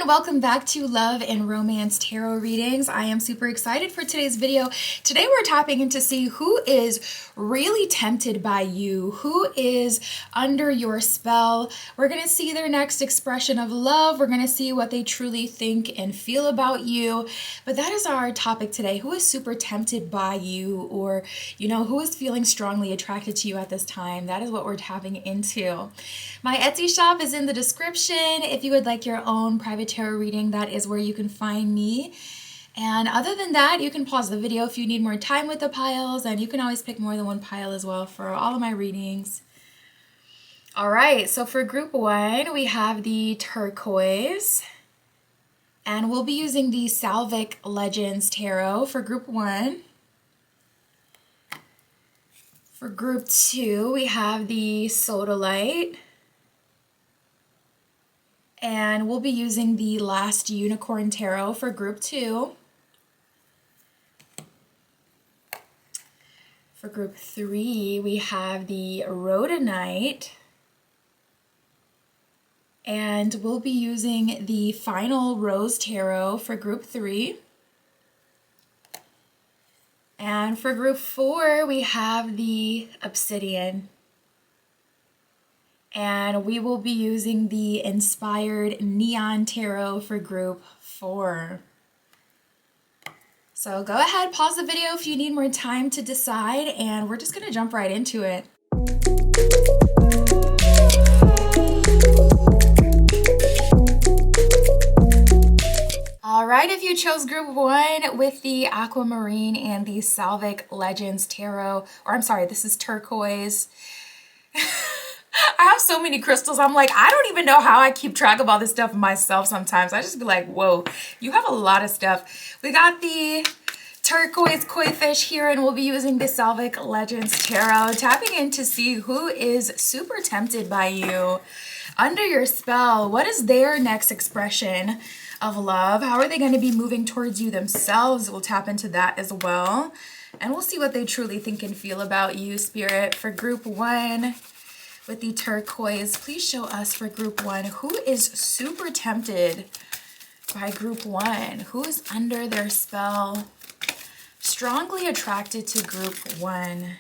welcome back to Love and Romance Tarot Readings. I am super excited for today's video. Today we're tapping in to see who is really tempted by you, who is under your spell. We're going to see their next expression of love. We're going to see what they truly think and feel about you. But that is our topic today. Who is super tempted by you, or, who is feeling strongly attracted to you at this time? That is what we're tapping into. My Etsy shop is in the description. If you would like your own private tarot reading, that is where you can find me. And other than that, you can pause the video if you need more time with the piles, and you can always pick more than one pile as well for all of my readings. All right, so for group one, we have the turquoise, and we'll be using the Salvic Legends Tarot for group one. For group two, we have the sodalite. And we'll be using the Last Unicorn Tarot for group two. For group three, we have the rhodonite. And we'll be using the Final Rose Tarot for group three. And for group four, we have the obsidian. And we will be using the Inspired Neon Tarot for group four. So go ahead, pause the video if you need more time to decide, and we're just going to jump right into it. All right, if you chose group one with the Aquamarine and the Salvic Legends Tarot, or I'm sorry, this is turquoise. I have so many crystals. I'm like, I don't even know how I keep track of all this stuff myself sometimes. I just be like, whoa, you have a lot of stuff. We got the turquoise koi fish here, and we'll be using the Salvic Legends Tarot, tapping in to see who is super tempted by you, under your spell. What is their next expression of love? How are they going to be moving towards you themselves? We'll tap into that as well. And we'll see what they truly think and feel about you, Spirit. For group one, with the turquoise, please show us for group one who is super tempted by group one, who is under their spell, strongly attracted to group one.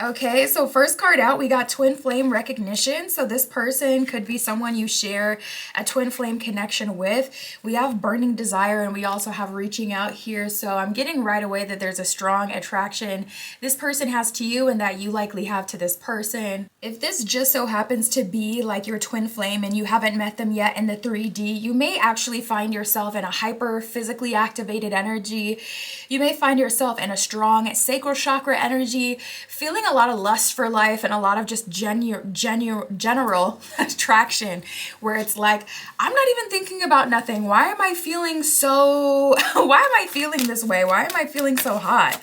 Okay, so first card out, we got twin flame recognition. So this person could be someone you share a twin flame connection with. We have burning desire, and we also have reaching out here. So I'm getting right away that there's a strong attraction this person has to you and that you likely have to this person. If this just so happens to be like your twin flame and you haven't met them yet in the 3D, you may actually find yourself in a hyper physically activated energy. You may find yourself in a strong sacral chakra energy, feeling a lot of lust for life and a lot of just general attraction, where it's like, I'm not even thinking about nothing. Why am I feeling this way? Why am I feeling so hot?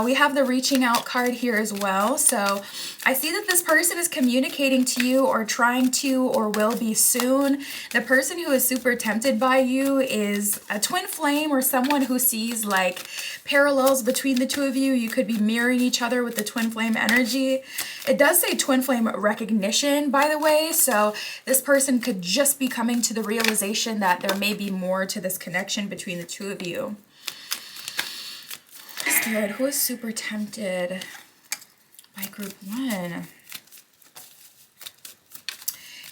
We have the reaching out card here as well. So I see that this person is communicating to you, or trying to, or will be soon. The person who is super tempted by you is a twin flame, or someone who sees like parallels between the two of you. You could be mirroring each other with the twin flame energy. It does say twin flame recognition, by the way. So this person could just be coming to the realization that there may be more to this connection between the two of you. Spirit, who is super tempted by group one?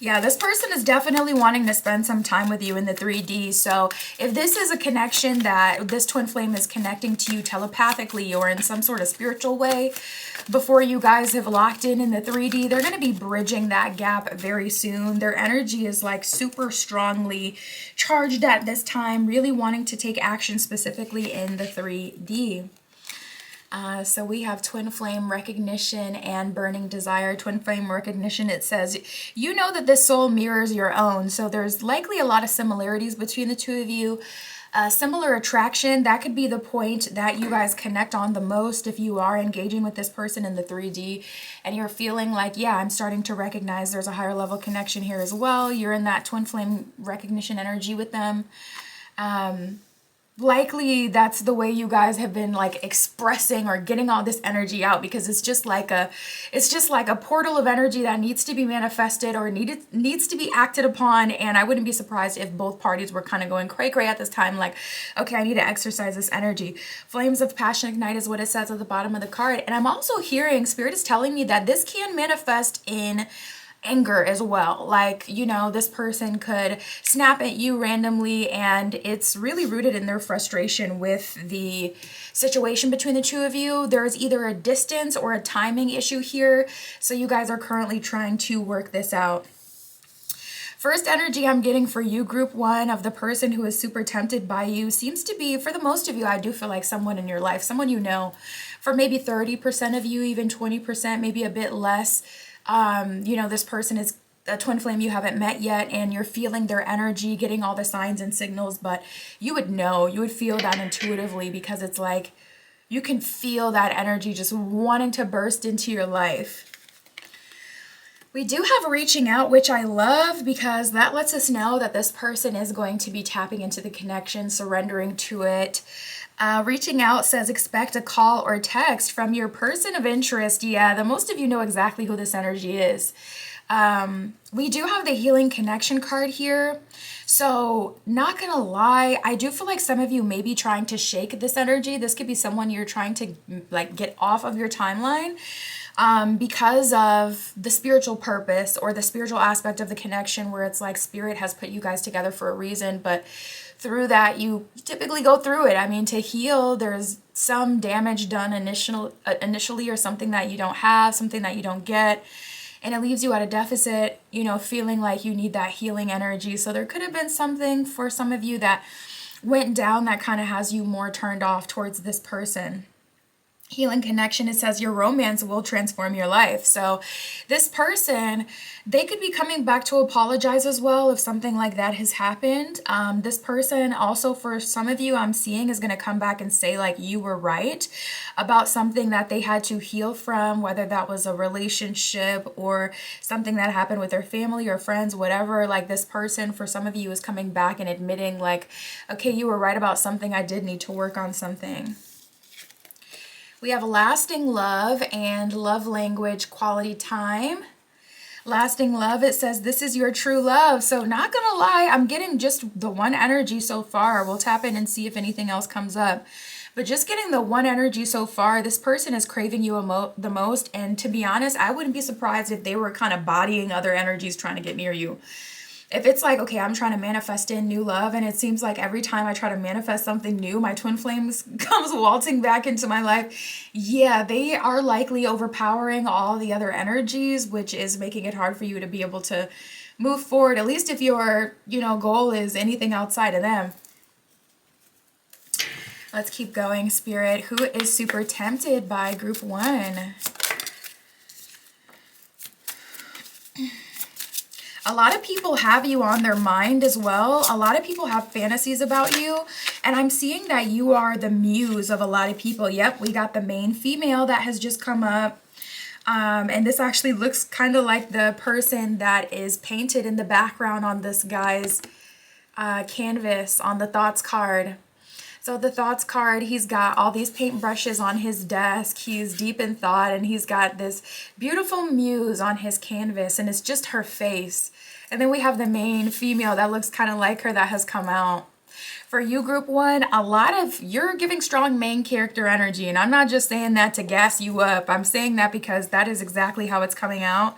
Yeah, this person is definitely wanting to spend some time with you in the 3D. So if this is a connection that this twin flame is connecting to you telepathically or in some sort of spiritual way, before you guys have locked in the 3D, they're going to be bridging that gap very soon. Their energy is like super strongly charged at this time, really wanting to take action specifically in the 3D. So we have twin flame recognition and burning desire. Twin flame recognition, it says, you know that this soul mirrors your own. So there's likely a lot of similarities between the two of you. Similar attraction, that could be the point that you guys connect on the most if you are engaging with this person in the 3D and you're feeling like, yeah, I'm starting to recognize there's a higher level connection here as well. You're in that twin flame recognition energy with them. likely that's the way you guys have been like expressing or getting all this energy out, because it's just like a portal of energy that needs to be manifested or needs to be acted upon. And I wouldn't be surprised if both parties were kind of going cray cray at this time, like, okay, I need to exercise this energy. Flames of passion ignite is what it says at the bottom of the card. And I'm also hearing spirit is telling me that this can manifest in anger as well. Like, you know, this person could snap at you randomly, and it's really rooted in their frustration with the situation between the two of you. There's either a distance or a timing issue here, so you guys are currently trying to work this out. First energy I'm getting for you, group one, of the person who is super tempted by you seems to be, for the most of you, I do feel like someone in your life, someone you know. For maybe 30% of you, even 20%, maybe a bit less. You know, this person is a twin flame you haven't met yet, and you're feeling their energy, getting all the signs and signals, but you would know, you would feel that intuitively, because it's like you can feel that energy just wanting to burst into your life. We do have reaching out, which I love, because that lets us know that this person is going to be tapping into the connection, surrendering to it. Reaching out says expect a call or text from your person of interest. Yeah, the most of you know exactly who this energy is. We do have the healing connection card here. So not gonna lie, I do feel like some of you may be trying to shake this energy. This could be someone you're trying to like get off of your timeline. Because of the spiritual purpose or the spiritual aspect of the connection, where it's like spirit has put you guys together for a reason, but through that you typically go through it. I mean, to heal, there's some damage done initially, or something that you don't have, something that you don't get, and it leaves you at a deficit, you know, feeling like you need that healing energy. So there could have been something for some of you that went down that kind of has you more turned off towards this person. Healing connection, it says your romance will transform your life. So this person, they could be coming back to apologize as well if something like that has happened. This person also, for some of you, I'm seeing is going to come back and say like you were right about something that they had to heal from, whether that was a relationship or something that happened with their family or friends, whatever. Like this person, for some of you, is coming back and admitting like, okay, you were right about something. I did need to work on something. We have lasting love and love language, quality time. Lasting love, it says this is your true love. So not gonna lie, I'm getting just the one energy so far. We'll tap in and see if anything else comes up. But just getting the one energy so far, this person is craving you the most. And to be honest, I wouldn't be surprised if they were kind of bodying other energies trying to get near you. If it's like, okay, I'm trying to manifest in new love, and it seems like every time I try to manifest something new, my twin flames comes waltzing back into my life. Yeah, they are likely overpowering all the other energies, which is making it hard for you to be able to move forward, at least if your, you know, goal is anything outside of them. Let's keep going, Spirit. Who is super tempted by group one? A lot of people have you on their mind as well. A lot of people have fantasies about you. And I'm seeing that you are the muse of a lot of people. Yep, we got the main female that has just come up. And this actually looks kind of like the person that is painted in the background on this guy's canvas on the thoughts card. So the thoughts card, he's got all these paintbrushes on his desk. He's deep in thought, and he's got this beautiful muse on his canvas, and it's just her face. And then we have the main female that looks kind of like her that has come out. For you, group one, you're giving strong main character energy, and I'm not just saying that to gas you up. I'm saying that because that is exactly how it's coming out.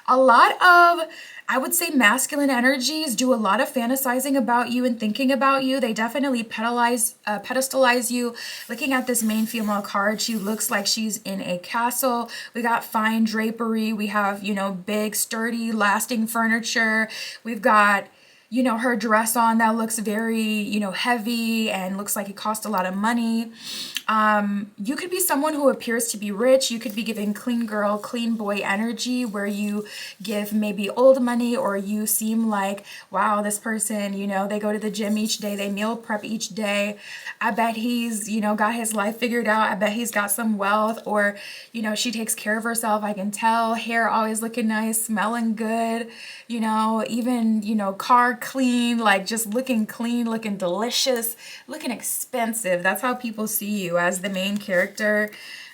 A lot of, I would say, masculine energies do a lot of fantasizing about you and thinking about you. They definitely pedestalize you. Looking at this main female card, she looks like she's in a castle. We got fine drapery. We have, you know, big, sturdy, lasting furniture. We've got, you know, her dress on that looks very, you know, heavy and looks like it cost a lot of money. You could be someone who appears to be rich. You could be giving clean girl, clean boy energy, where you give maybe old money, or you seem like, wow, this person, you know, they go to the gym each day, they meal prep each day. I bet he's, you know, got his life figured out. I bet he's got some wealth, or, you know, she takes care of herself. I can tell. Hair always looking nice, smelling good, you know, even, you know, car clean, like just looking clean, looking delicious, looking expensive. That's how people see you, as the main character.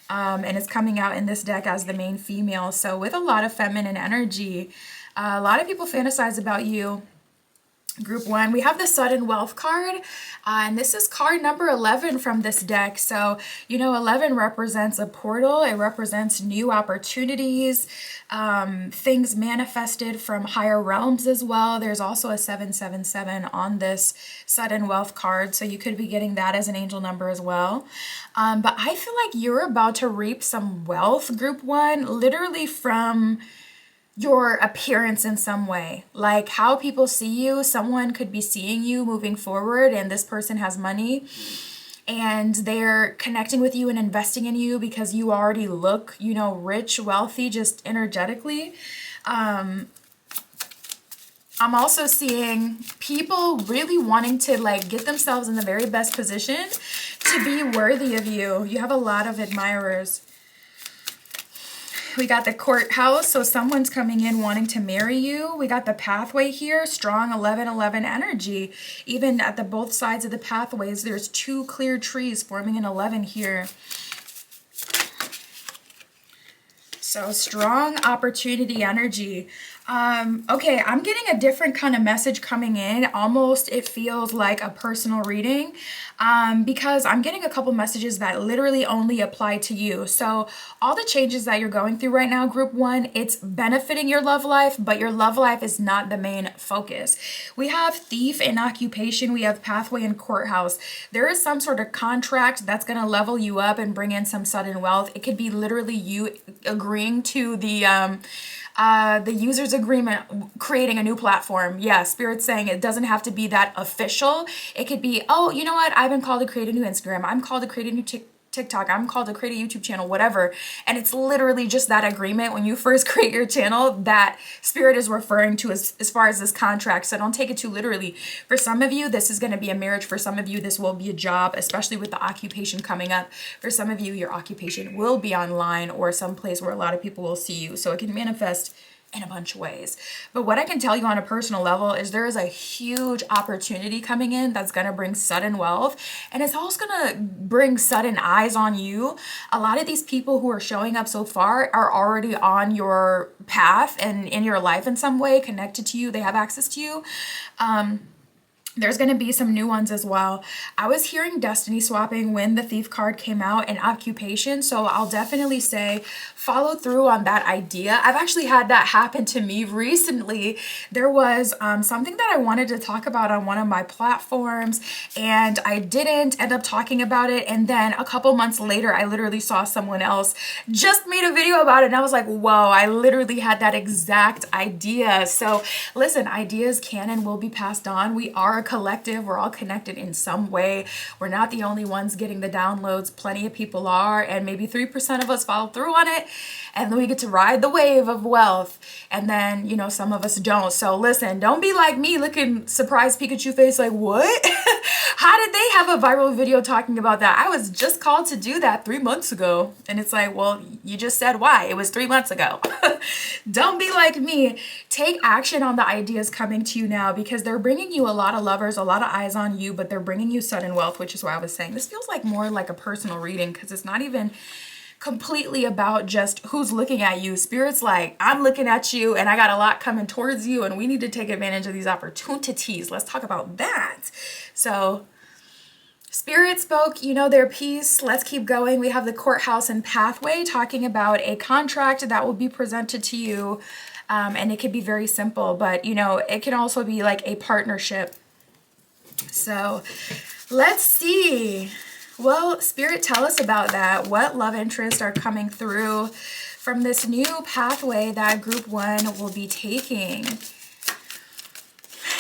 And it's coming out in this deck as the main female. So with a lot of feminine energy, a lot of people fantasize about you. Group 1, we have the sudden wealth card, and this is card number 11 from this deck. So, you know, 11 represents a portal. It represents new opportunities, things manifested from higher realms as well. There's also a 777 on this sudden wealth card, so you could be getting that as an angel number as well. But I feel like you're about to reap some wealth, Group 1, literally from your appearance in some way, like how people see you. Someone could be seeing you moving forward, and this person has money and they're connecting with you and investing in you because you already look, you know, rich, wealthy, just energetically. I'm also seeing people really wanting to like get themselves in the very best position to be worthy of you. You have a lot of admirers. We got the courthouse, so someone's coming in wanting to marry you. We got the pathway here, strong 11-11 energy. Even at the both sides of the pathways, there's 2 clear trees forming an 11 here. So strong opportunity energy. Okay, I'm getting a different kind of message coming in. Almost it feels like a personal reading, because I'm getting a couple messages that literally only apply to you. So all the changes that you're going through right now, Group 1, it's benefiting your love life, but your love life is not the main focus. We have thief and occupation. We have pathway and courthouse. There is some sort of contract that's going to level you up and bring in some sudden wealth. It could be literally you agreeing to the user's agreement, creating a new platform. Yeah, Spirit's saying it doesn't have to be that official. It could be, oh, you know what? I've been called to create a new Instagram. I'm called to create a new TikTok. I'm called to create a YouTube channel, whatever. And it's literally just that agreement when you first create your channel that Spirit is referring to as far as this contract. So don't take it too literally. For some of you, this is going to be a marriage. For some of you, this will be a job, especially with the occupation coming up. For some of you, your occupation will be online or someplace where a lot of people will see you. So it can manifest in a bunch of ways. But what I can tell you on a personal level is there is a huge opportunity coming in that's going to bring sudden wealth, and it's also going to bring sudden eyes on you. A lot of these people who are showing up so far are already on your path and in your life in some way, connected to you. They have access to you. There's going to be some new ones as well. I was hearing destiny swapping when the thief card came out and occupation. So I'll definitely say follow through on that idea. I've actually had that happen to me recently. There was something that I wanted to talk about on one of my platforms and I didn't end up talking about it. And then a couple months later, I literally saw someone else just made a video about it. And I was like, whoa, I literally had that exact idea. So listen, ideas can and will be passed on. We are a collective. We're all connected in some way. We're not the only ones getting the downloads. Plenty of people are, and maybe 3% of us follow through on it. And then we get to ride the wave of wealth. And then, you know, some of us don't. So listen, don't be like me looking surprised Pikachu face like, what? How did they have a viral video talking about that? I was just called to do that 3 months ago. And it's like, well, you just said why. It was 3 months ago. Don't be like me. Take action on the ideas coming to you now because they're bringing you a lot of lovers, a lot of eyes on you, but they're bringing you sudden wealth, which is why I was saying this feels like more like a personal reading because it's not even completely about just who's looking at you. Spirit's like, I'm looking at you and I got a lot coming towards you and we need to take advantage of these opportunities. Let's talk about that. So Spirit spoke, you know, their piece. Let's keep going. We have the courthouse and pathway talking about a contract that will be presented to you. And it could be very simple, but you know, it can also be like a partnership. So let's see. Well, Spirit, tell us about that. What love interests are coming through from this new pathway that Group 1 will be taking?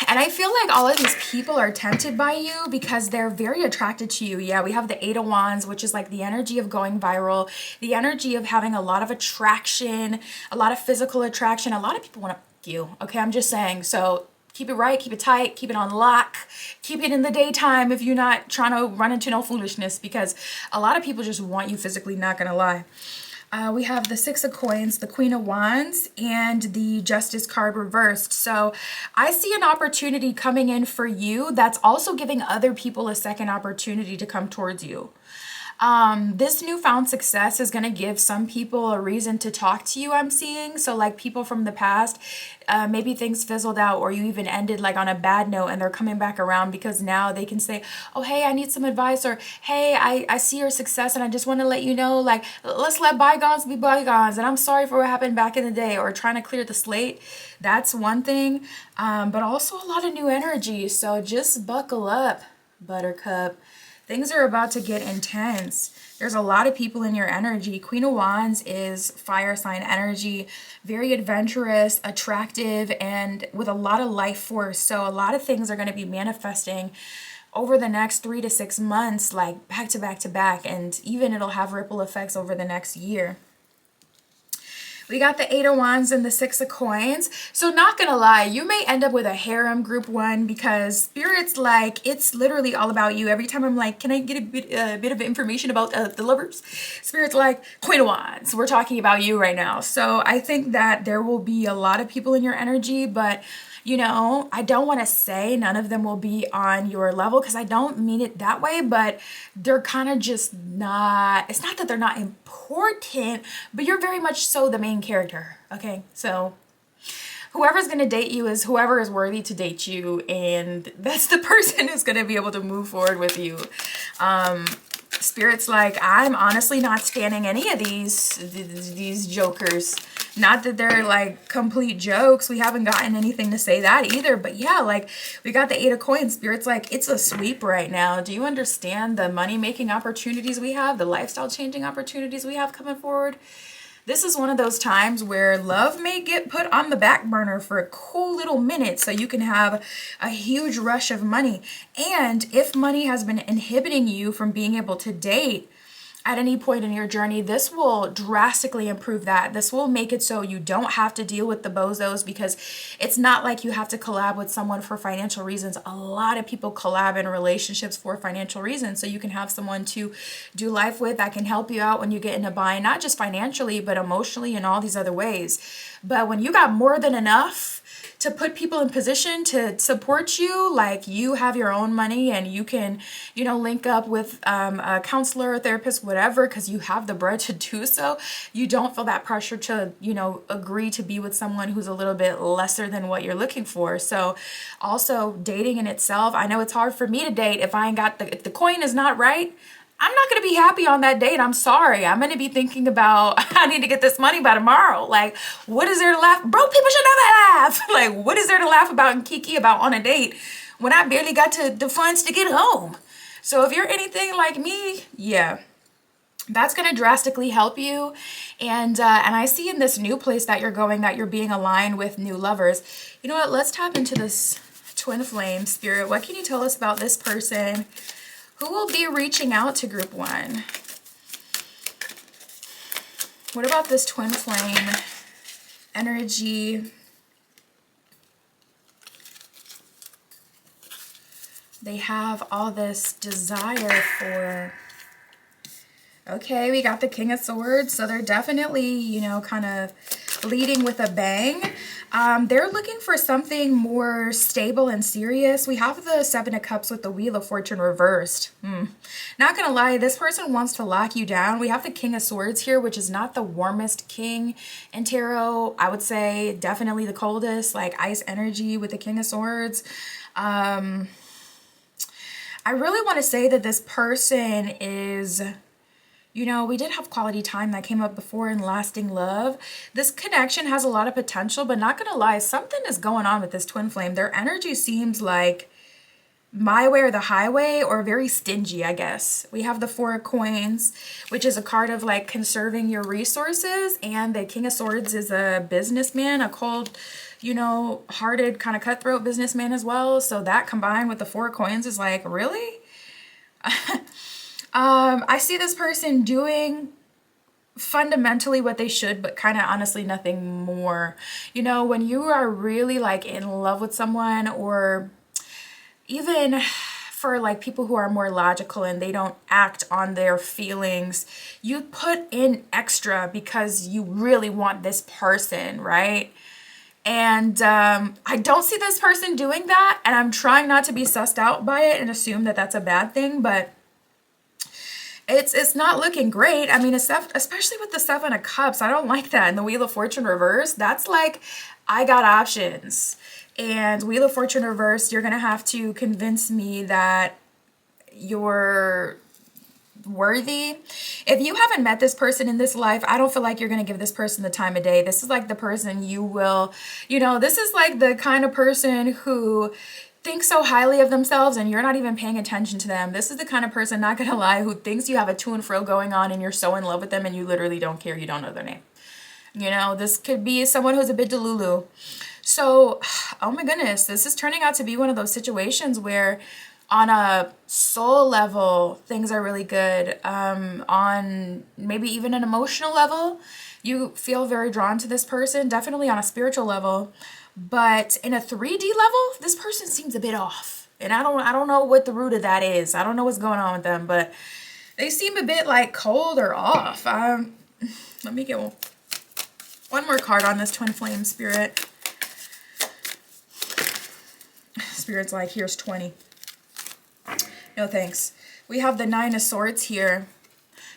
And I feel like all of these people are tempted by you because they're very attracted to you. Yeah, we have the 8 of Wands, which is like the energy of going viral, the energy of having a lot of attraction, a lot of physical attraction. A lot of people want to fuck you. Okay, I'm just saying. So keep it right, keep it tight, keep it on lock, keep it in the daytime if you're not trying to run into no foolishness because a lot of people just want you physically, not gonna lie. We have the Six of Coins, the Queen of Wands, and the Justice card reversed. So I see an opportunity coming in for you that's also giving other people a second opportunity to come towards you. This newfound success is going to give some people a reason to talk to you, I'm seeing. So like people from the past, maybe things fizzled out or you even ended like on a bad note and they're coming back around because now they can say, oh, hey, I need some advice, or hey, I see your success and I just want to let you know, like, let's let bygones be bygones. And I'm sorry for what happened back in the day, or trying to clear the slate. That's one thing. But also a lot of new energy. So just buckle up, Buttercup. Things are about to get intense. There's a lot of people in your energy. Queen of Wands is fire sign energy, very adventurous, attractive, and with a lot of life force. So a lot of things are going to be manifesting over the next 3 to 6 months, like back to back to back. And even it'll have ripple effects over the next year. We got the Eight of Wands and the Six of Coins. So not gonna lie, you may end up with a harem group one, because Spirit's like, it's literally all about you. Every time I'm like, can I get a bit of information about the lovers? Spirit's like, Queen of Wands, we're talking about you right now. So I think that there will be a lot of people in your energy, but you know, I don't want to say none of them will be on your level, because I don't mean it that way, but they're kind of just not, it's not that they're not important, but you're very much so the main character, okay? So whoever's going to date you is whoever is worthy to date you, and that's the person who's going to be able to move forward with you. Spirit's like, I'm honestly not standing any of these jokers. Not that they're like complete jokes. We haven't gotten anything to say that either. But yeah, like we got the Eight of Coins. Spirit's like, it's a sweep right now. Do you understand the money-making opportunities we have? The lifestyle-changing opportunities we have coming forward? This is one of those times where love may get put on the back burner for a cool little minute so you can have a huge rush of money. And if money has been inhibiting you from being able to date at any point in your journey, this will drastically improve that. This will make it so you don't have to deal with the bozos, because it's not like you have to collab with someone for financial reasons. A lot of people collab in relationships for financial reasons. So you can have someone to do life with that can help you out when you get in a bind, not just financially, but emotionally and all these other ways. But when you got more than enough to put people in position to support you, like you have your own money and you can, you know, link up with a counselor, a therapist, whatever, because you have the bread to do so. You don't feel that pressure to, you know, agree to be with someone who's a little bit lesser than what you're looking for. So also dating in itself, I know it's hard for me to date if I ain't got if the coin is not right. I'm not going to be happy on that date. I'm sorry. I'm going to be thinking about, I need to get this money by tomorrow. Like, what is there to laugh? Broke people should never laugh. Like, what is there to laugh about and kiki about on a date when I barely got to the funds to get home? So if you're anything like me, yeah, that's going to drastically help you. And I see in this new place that you're going that you're being aligned with new lovers. You know what? Let's tap into this twin flame, Spirit. What can you tell us about this person who will be reaching out to group one? What about this twin flame energy? They have all this desire for... Okay, we got the King of Swords, so they're definitely, you know, kind of leading with a bang. They're looking for something more stable and serious. We have the Seven of Cups with the Wheel of Fortune reversed. Not gonna lie, this person wants to lock you down. We have the King of Swords here, which is not the warmest king in tarot. I would say definitely the coldest, like ice energy with the King of Swords. I really want to say that this person is... You know, we did have quality time that came up before in lasting love. This connection has a lot of potential, but not gonna lie, something is going on with this twin flame. Their energy seems like my way or the highway, or very stingy, I guess. We have the Four of Coins, which is a card of like conserving your resources, and the King of Swords is a businessman, a cold, you know, hearted kind of cutthroat businessman as well. So that combined with the Four of Coins is like, really? I see this person doing fundamentally what they should, but kind of honestly nothing more. You know, when you are really like in love with someone, or even for like people who are more logical and they don't act on their feelings, you put in extra because you really want this person, right? And I don't see this person doing that, and I'm trying not to be sussed out by it and assume that that's a bad thing, but it's not looking great. I mean, especially with the Seven of Cups, I don't like that. And the Wheel of Fortune reverse, that's like, I got options. And Wheel of Fortune reverse, you're gonna have to convince me that you're worthy. If you haven't met this person in this life, I don't feel like you're going to give this person the time of day. This is like the person you will, this is like the kind of person who thinks so highly of themselves and you're not even paying attention to them. This is the kind of person, not gonna lie, who thinks you have a to and fro going on and you're so in love with them and you literally don't care, you don't know their name. This could be someone who's a bit delulu. So, oh my goodness, this is turning out to be one of those situations where on a soul level, things are really good. On maybe even an emotional level, you feel very drawn to this person, definitely on a spiritual level. But in a 3D level, this person seems a bit off. And I don't know what the root of that is. I don't know what's going on with them, but they seem a bit like cold or off. Let me get one more card on this twin flame spirit. Spirit's like, here's 20. No thanks. We have the Nine of Swords here.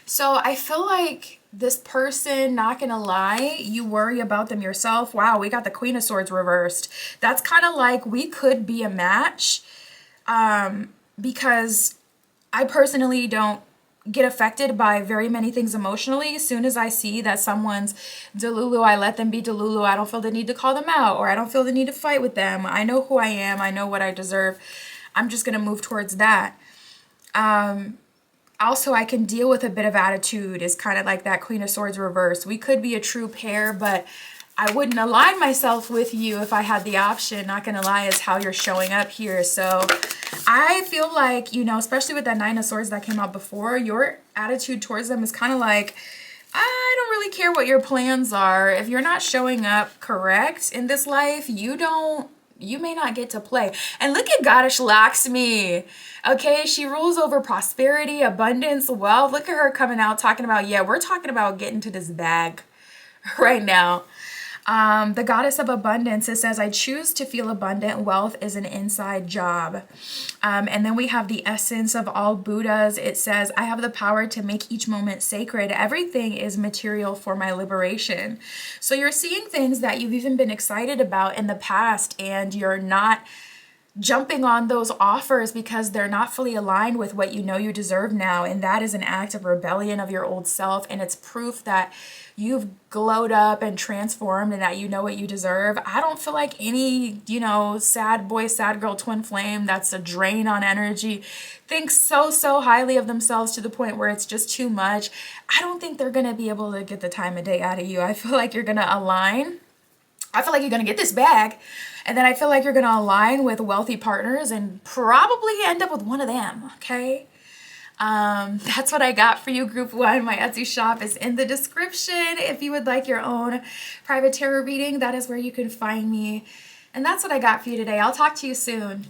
So I feel like this person, not gonna lie, you worry about them yourself. Wow, we got the Queen of Swords reversed. That's kind of like we could be a match, because I personally don't get affected by very many things emotionally. As soon as I see that someone's delulu, I let them be delulu. I don't feel the need to call them out, or I don't feel the need to fight with them. I know who I am. I know what I deserve. I'm just gonna move towards that. Also, I can deal with a bit of attitude, is kind of like that Queen of Swords reverse. We could be a true pair, but I wouldn't align myself with you if I had the option. Not gonna lie, is how you're showing up here. So I feel like, especially with that Nine of Swords that came out before, your attitude towards them is kind of like, I don't really care what your plans are. If you're not showing up correct in this life, you may not get to play. And look at Goddess Lakshmi. Okay, she rules over prosperity, abundance, wealth. Look at her coming out talking about, yeah, we're talking about getting to this bag right now. The goddess of abundance, it says, I choose to feel abundant. Wealth is an inside job. And then we have the essence of all Buddhas. It says, I have the power to make each moment sacred. Everything is material for my liberation. So you're seeing things that you've even been excited about in the past, and you're not jumping on those offers because they're not fully aligned with what you know you deserve now. And that is an act of rebellion of your old self. And it's proof that you've glowed up and transformed and that you know what you deserve. I don't feel like any, sad boy, sad girl, twin flame that's a drain on energy thinks so highly of themselves to the point where it's just too much. I don't think they're going to be able to get the time of day out of you. I feel like you're going to align. I feel like you're going to get this bag. And then I feel like you're going to align with wealthy partners and probably end up with one of them, okay? That's what I got for you, Group 1. My Etsy shop is in the description. If you would like your own private tarot reading, that is where you can find me. And that's what I got for you today. I'll talk to you soon.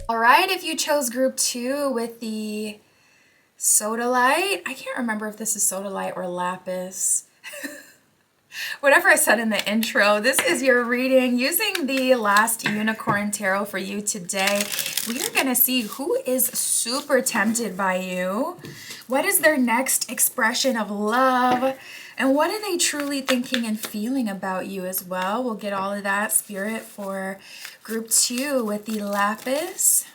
All right, if you chose Group 2 with the Sodalite, I can't remember if this is Sodalite or Lapis. Whatever I said in the intro, this is your reading using the last Unicorn Tarot for you today. We are going to see who is super tempted by you. What is their next expression of love? And what are they truly thinking and feeling about you as well? We'll get all of that, Spirit, for Group 2 with the Lapis.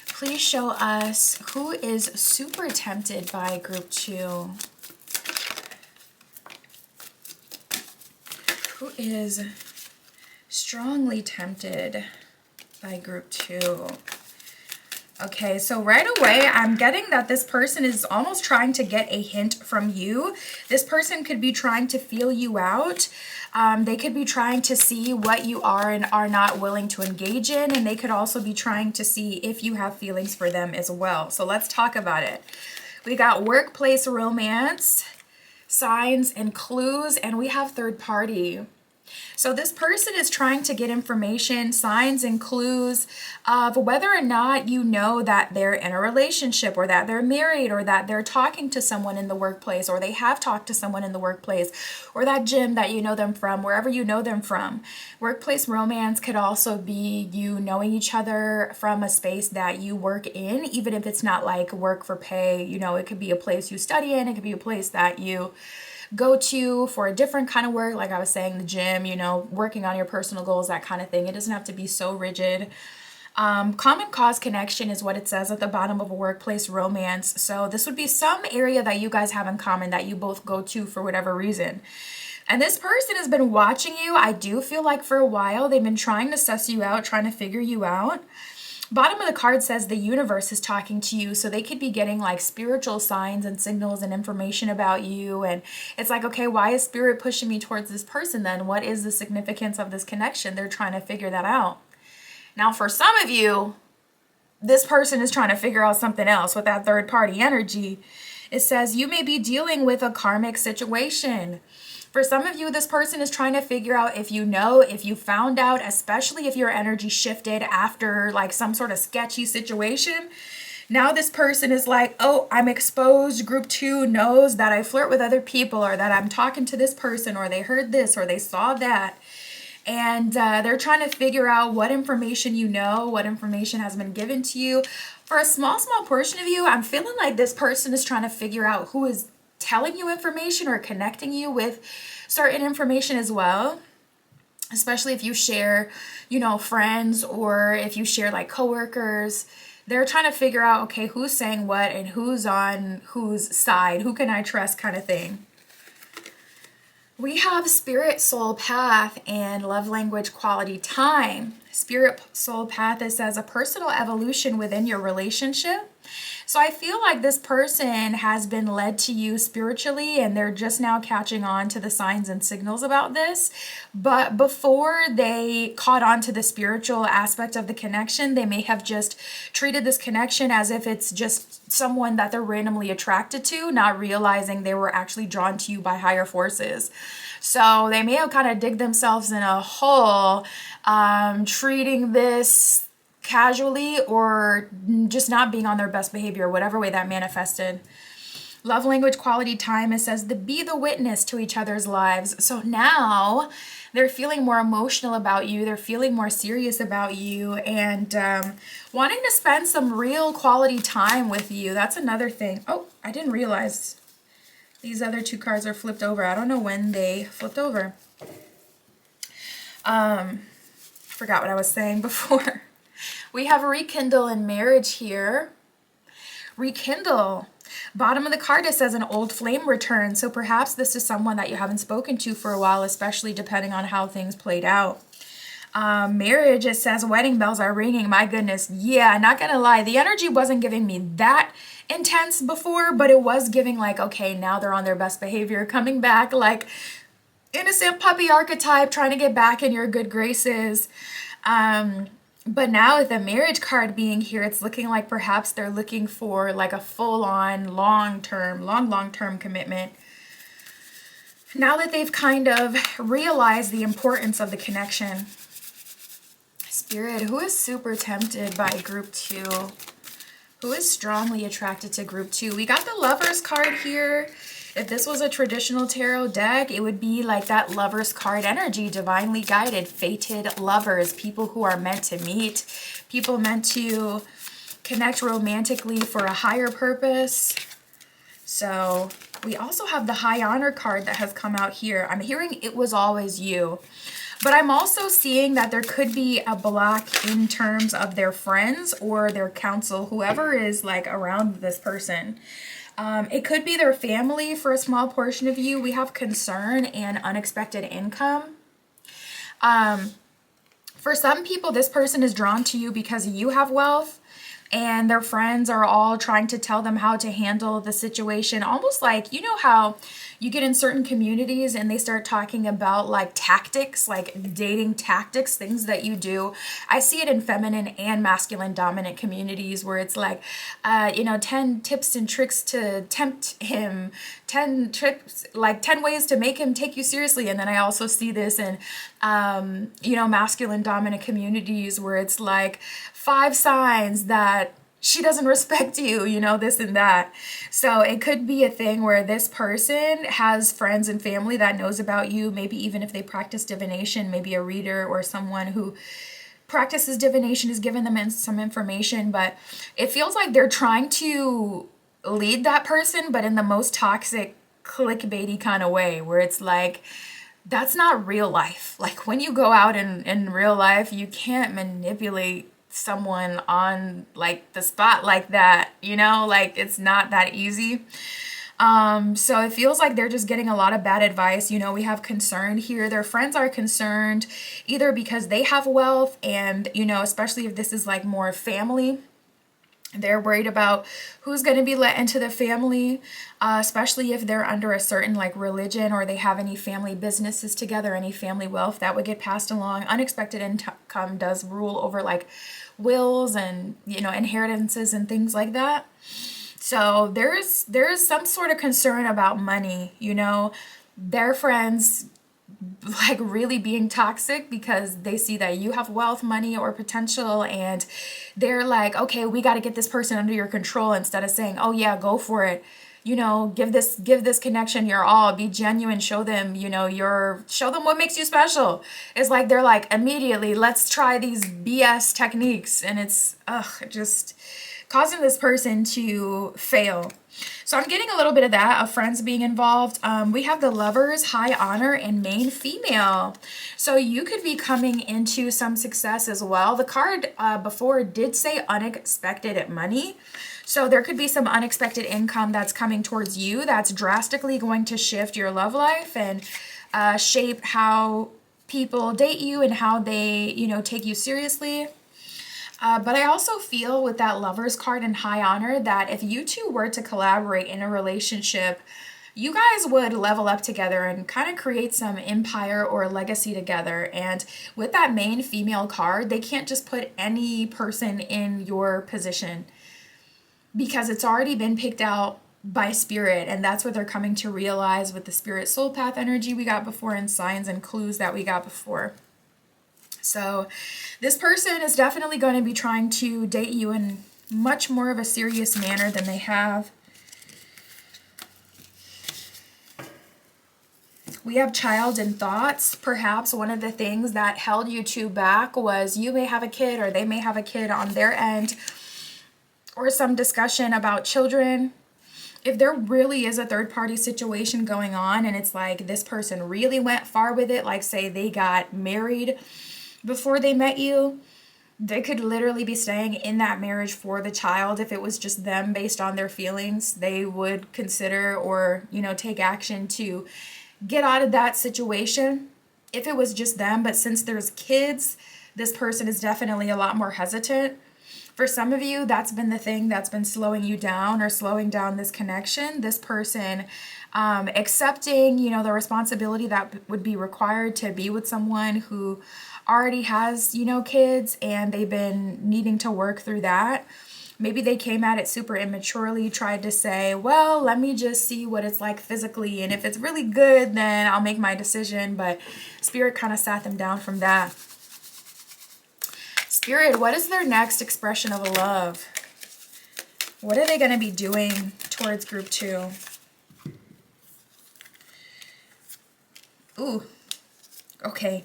Please show us who is super tempted by Group 2. Who is strongly tempted by Group 2? Okay, so right away, I'm getting that this person is almost trying to get a hint from you. This person could be trying to feel you out. They could be trying to see what you are and are not willing to engage in. And they could also be trying to see if you have feelings for them as well. So let's talk about it. We got workplace romance, signs and clues, and we have third party. So this person is trying to get information, signs and clues of whether or not you know that they're in a relationship, or that they're married, or that they're talking to someone in the workplace, or they have talked to someone in the workplace, or that gym that you know them from, wherever you know them from. Workplace romance could also be you knowing each other from a space that you work in, even if it's not like work for pay. You know, it could be a place you study in, it could be a place that you go to for a different kind of work, like I was saying, the gym, you know, working on your personal goals, that kind of thing. It doesn't have to be so rigid. Common cause connection is what it says at the bottom of a workplace romance. So this would be some area that you guys have in common that you both go to for whatever reason. And this person has been watching you, I do feel like, for a while. They've been trying to suss you out, trying to figure you out. Bottom of the card says the universe is talking to you, so they could be getting like spiritual signs and signals and information about you. And it's like, okay, why is spirit pushing me towards this person then? What is the significance of this connection? They're trying to figure that out. Now, for some of you, this person is trying to figure out something else with that third party energy. It says you may be dealing with a karmic situation. For some of you, this person is trying to figure out if you know, if you found out, especially if your energy shifted after like some sort of sketchy situation. Now this person is like, oh, I'm exposed. Group 2 knows that I flirt with other people, or that I'm talking to this person, or they heard this, or they saw that. And they're trying to figure out what information you know, what information has been given to you. For a small portion of you, I'm feeling like this person is trying to figure out who is telling you information or connecting you with certain information as well. Especially if you share, you know, friends, or if you share like coworkers. They're trying to figure out, okay, who's saying what and who's on whose side, who can I trust, kind of thing. We have spirit, soul path, and love language, quality time. Spirit, soul path, it says a personal evolution within your relationship. So I feel like this person has been led to you spiritually, and they're just now catching on to the signs and signals about this. But before they caught on to the spiritual aspect of the connection, they may have just treated this connection as if it's just someone that they're randomly attracted to, not realizing they were actually drawn to you by higher forces. So they may have kind of dig themselves in a hole, treating this casually, or just not being on their best behavior, whatever way that manifested. Love language, quality time, it says to be the witness to each other's lives. So now they're feeling more emotional about you, they're feeling more serious about you, and wanting to spend some real quality time with you. That's another thing. Oh, I didn't realize these other two cards are flipped over. I don't know when they flipped over. Forgot what I was saying before. We have rekindle and marriage here. Rekindle. Bottom of the card, it says an old flame return. So perhaps this is someone that you haven't spoken to for a while, especially depending on how things played out. Marriage, it says wedding bells are ringing. My goodness. Yeah, not gonna lie. The energy wasn't giving me that intense before, but it was giving like, okay, now they're on their best behavior, coming back like innocent puppy archetype, trying to get back in your good graces. But now with the marriage card being here, it's looking like perhaps they're looking for like a full-on long-term commitment. Now that they've kind of realized the importance of the connection. Spirit, who is super tempted by group 2? Who is strongly attracted to group 2? We got the Lovers card here. If this was a traditional tarot deck, it would be like that Lovers card energy, divinely guided, fated lovers, people who are meant to meet, people meant to connect romantically for a higher purpose. So we also have the High Honor card that has come out here. I'm hearing it was always you. But I'm also seeing that there could be a block in terms of their friends or their counsel, whoever is like around this person. It could be their family for a small portion of you. We have concern and unexpected income. For some people, this person is drawn to you because you have wealth, and their friends are all trying to tell them how to handle the situation. Almost like, you know how you get in certain communities and they start talking about like tactics, like dating tactics, things that you do. I see it in feminine and masculine dominant communities where it's like, 10 tips and tricks to tempt him, 10 tricks, like 10 ways to make him take you seriously. And then I also see this in, masculine dominant communities where it's like 5 signs that she doesn't respect you, this and that. So it could be a thing where this person has friends and family that knows about you. Maybe even if they practice divination, maybe a reader or someone who practices divination has given them some information, but it feels like they're trying to lead that person, but in the most toxic, clickbaity kind of way, where it's like, that's not real life. Like when you go out in real life, you can't manipulate someone on like the spot like that, like it's not that easy. So it feels like they're just getting a lot of bad advice. We have concern here. Their friends are concerned either because they have wealth and, especially if this is like more family, they're worried about who's going to be let into the family, especially if they're under a certain like religion or they have any family businesses together, any family wealth that would get passed along. Unexpected income does rule over like wills and, inheritances and things like that. So there's some sort of concern about money, their friends like really being toxic because they see that you have wealth, money, or potential, and they're like, okay, we got to get this person under your control, instead of saying, oh yeah, go for it. Give this connection your all, be genuine, show them, show them what makes you special. It's like, they're like, immediately, let's try these BS techniques. And it's, just causing this person to fail. So I'm getting a little bit of that, of friends being involved. We have the Lovers, High Honor, and Main Female. So you could be coming into some success as well. The card before did say unexpected money. So there could be some unexpected income that's coming towards you that's drastically going to shift your love life and shape how people date you and how they, take you seriously. But I also feel with that Lovers card and High Honor that if you two were to collaborate in a relationship, you guys would level up together and kind of create some empire or legacy together. And with that Main Female card, they can't just put any person in your position because it's already been picked out by spirit. And that's what they're coming to realize with the Spirit Soul Path energy we got before and signs and clues that we got before. So this person is definitely going to be trying to date you in much more of a serious manner than they have. We have child in thoughts. Perhaps one of the things that held you two back was you may have a kid or they may have a kid on their end, or some discussion about children. If there really is a third party situation going on and it's like this person really went far with it, like say they got married before they met you, they could literally be staying in that marriage for the child. If it was just them based on their feelings, they would consider or, take action to get out of that situation if it was just them. But since there's kids, this person is definitely a lot more hesitant. For some of you, that's been the thing that's been slowing you down or slowing down this connection. This person accepting, the responsibility that would be required to be with someone who already has, kids, and they've been needing to work through that. Maybe they came at it super immaturely, tried to say, well, let me just see what it's like physically, and if it's really good, then I'll make my decision. But Spirit kind of sat them down from that. Spirit, what is their next expression of love? What are they going to be doing towards group 2? Ooh, okay.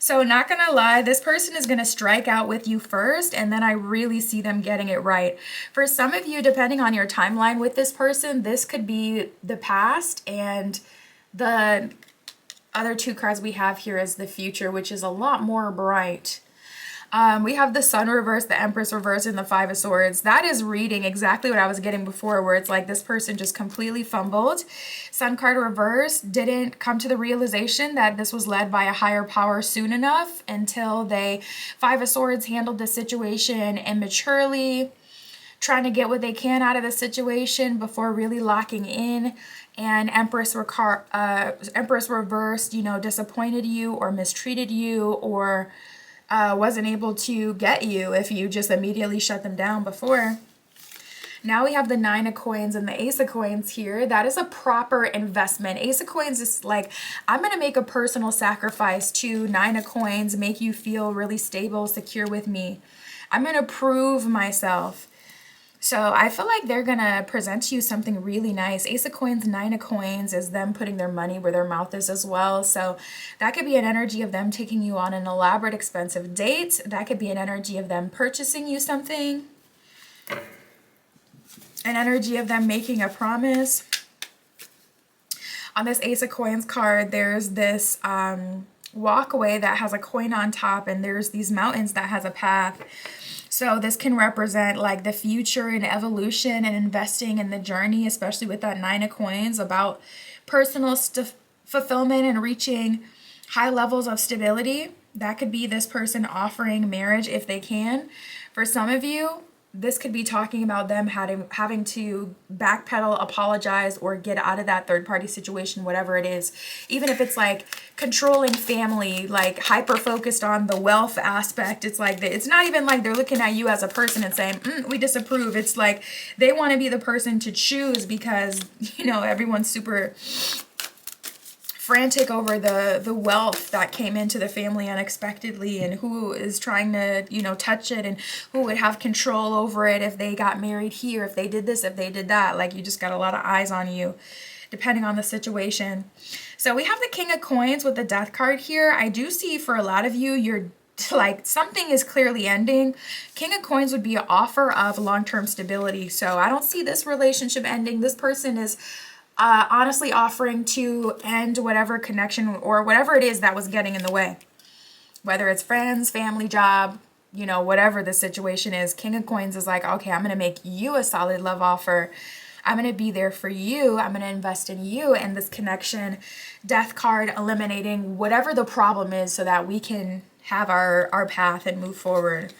So not going to lie, this person is going to strike out with you first, and then I really see them getting it right. For some of you, depending on your timeline with this person, this could be the past, and the other 2 cards we have here is the future, which is a lot more bright. We have the Sun reverse, the Empress reverse, and the 5 of Swords. That is reading exactly what I was getting before, where it's like this person just completely fumbled. Sun card reverse didn't come to the realization that this was led by a higher power soon enough until they, 5 of Swords, handled the situation immaturely, trying to get what they can out of the situation before really locking in. And Empress reversed, you know, disappointed you or mistreated you, or wasn't able to get you if you just immediately shut them down before. Now we have the Nine of Coins and the Ace of Coins here. That is a proper investment. Ace of Coins is like, I'm going to make a personal sacrifice to Nine of Coins, make you feel really stable, secure with me. I'm going to prove myself. So I feel like they're going to present to you something really nice. Ace of Coins, Nine of Coins is them putting their money where their mouth is as well. So that could be an energy of them taking you on an elaborate, expensive date. That could be an energy of them purchasing you something. An energy of them making a promise. On this Ace of Coins card, there's this walkway that has a coin on top, and there's these mountains that has a path. So this can represent like the future and evolution and investing in the journey, especially with that Nine of Coins, about personal fulfillment and reaching high levels of stability. That could be this person offering marriage if they can. For some of you, this could be talking about them having to backpedal, apologize, or get out of that third-party situation, whatever it is. Even if it's like controlling family, like hyper-focused on the wealth aspect. It's like, it's not even like they're looking at you as a person and saying, we disapprove. It's like they want to be the person to choose because, you know, everyone's super frantic over the wealth that came into the family unexpectedly, and who is trying to, you know, touch it, and who would have control over it if they got married here, if they did this, if they did that. Like, you just got a lot of eyes on you depending on the situation. So we have the King of Coins with the Death card here. I do see for a lot of you, you're like something is clearly ending. King of Coins would be an offer of long-term stability. So I don't see this relationship ending. This person is honestly offering to end whatever connection or whatever it is that was getting in the way. Whether it's friends, family, job, you know, whatever the situation is. King of Coins is like, okay, I'm going to make you a solid love offer. I'm going to be there for you. I'm going to invest in you and this connection. Death card eliminating whatever the problem is so that we can have our path and move forward.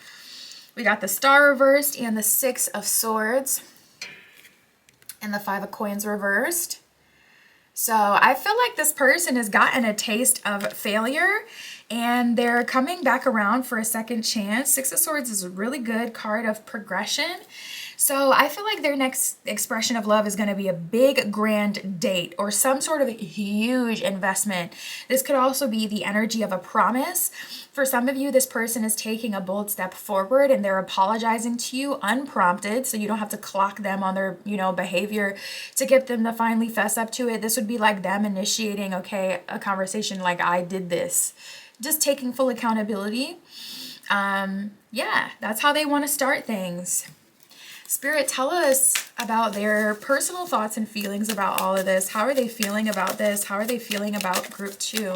We got the Star reversed and the Six of Swords. And the Five of Coins reversed. So I feel like this person has gotten a taste of failure and they're coming back around for a second chance. Six of Swords is a really good card of progression. So I feel like their next expression of love is going to be a big grand date or some sort of huge investment. This could also be the energy of a promise. For some of you, this person is taking a bold step forward and they're apologizing to you unprompted, so you don't have to clock them on their, you know, behavior to get them to finally fess up to it. This would be like them initiating, okay, a conversation like, I did this. Just taking full accountability. Yeah, that's how they want to start things. Spirit, tell us about their personal thoughts and feelings about all of this. How are they feeling about this? How are they feeling about group 2?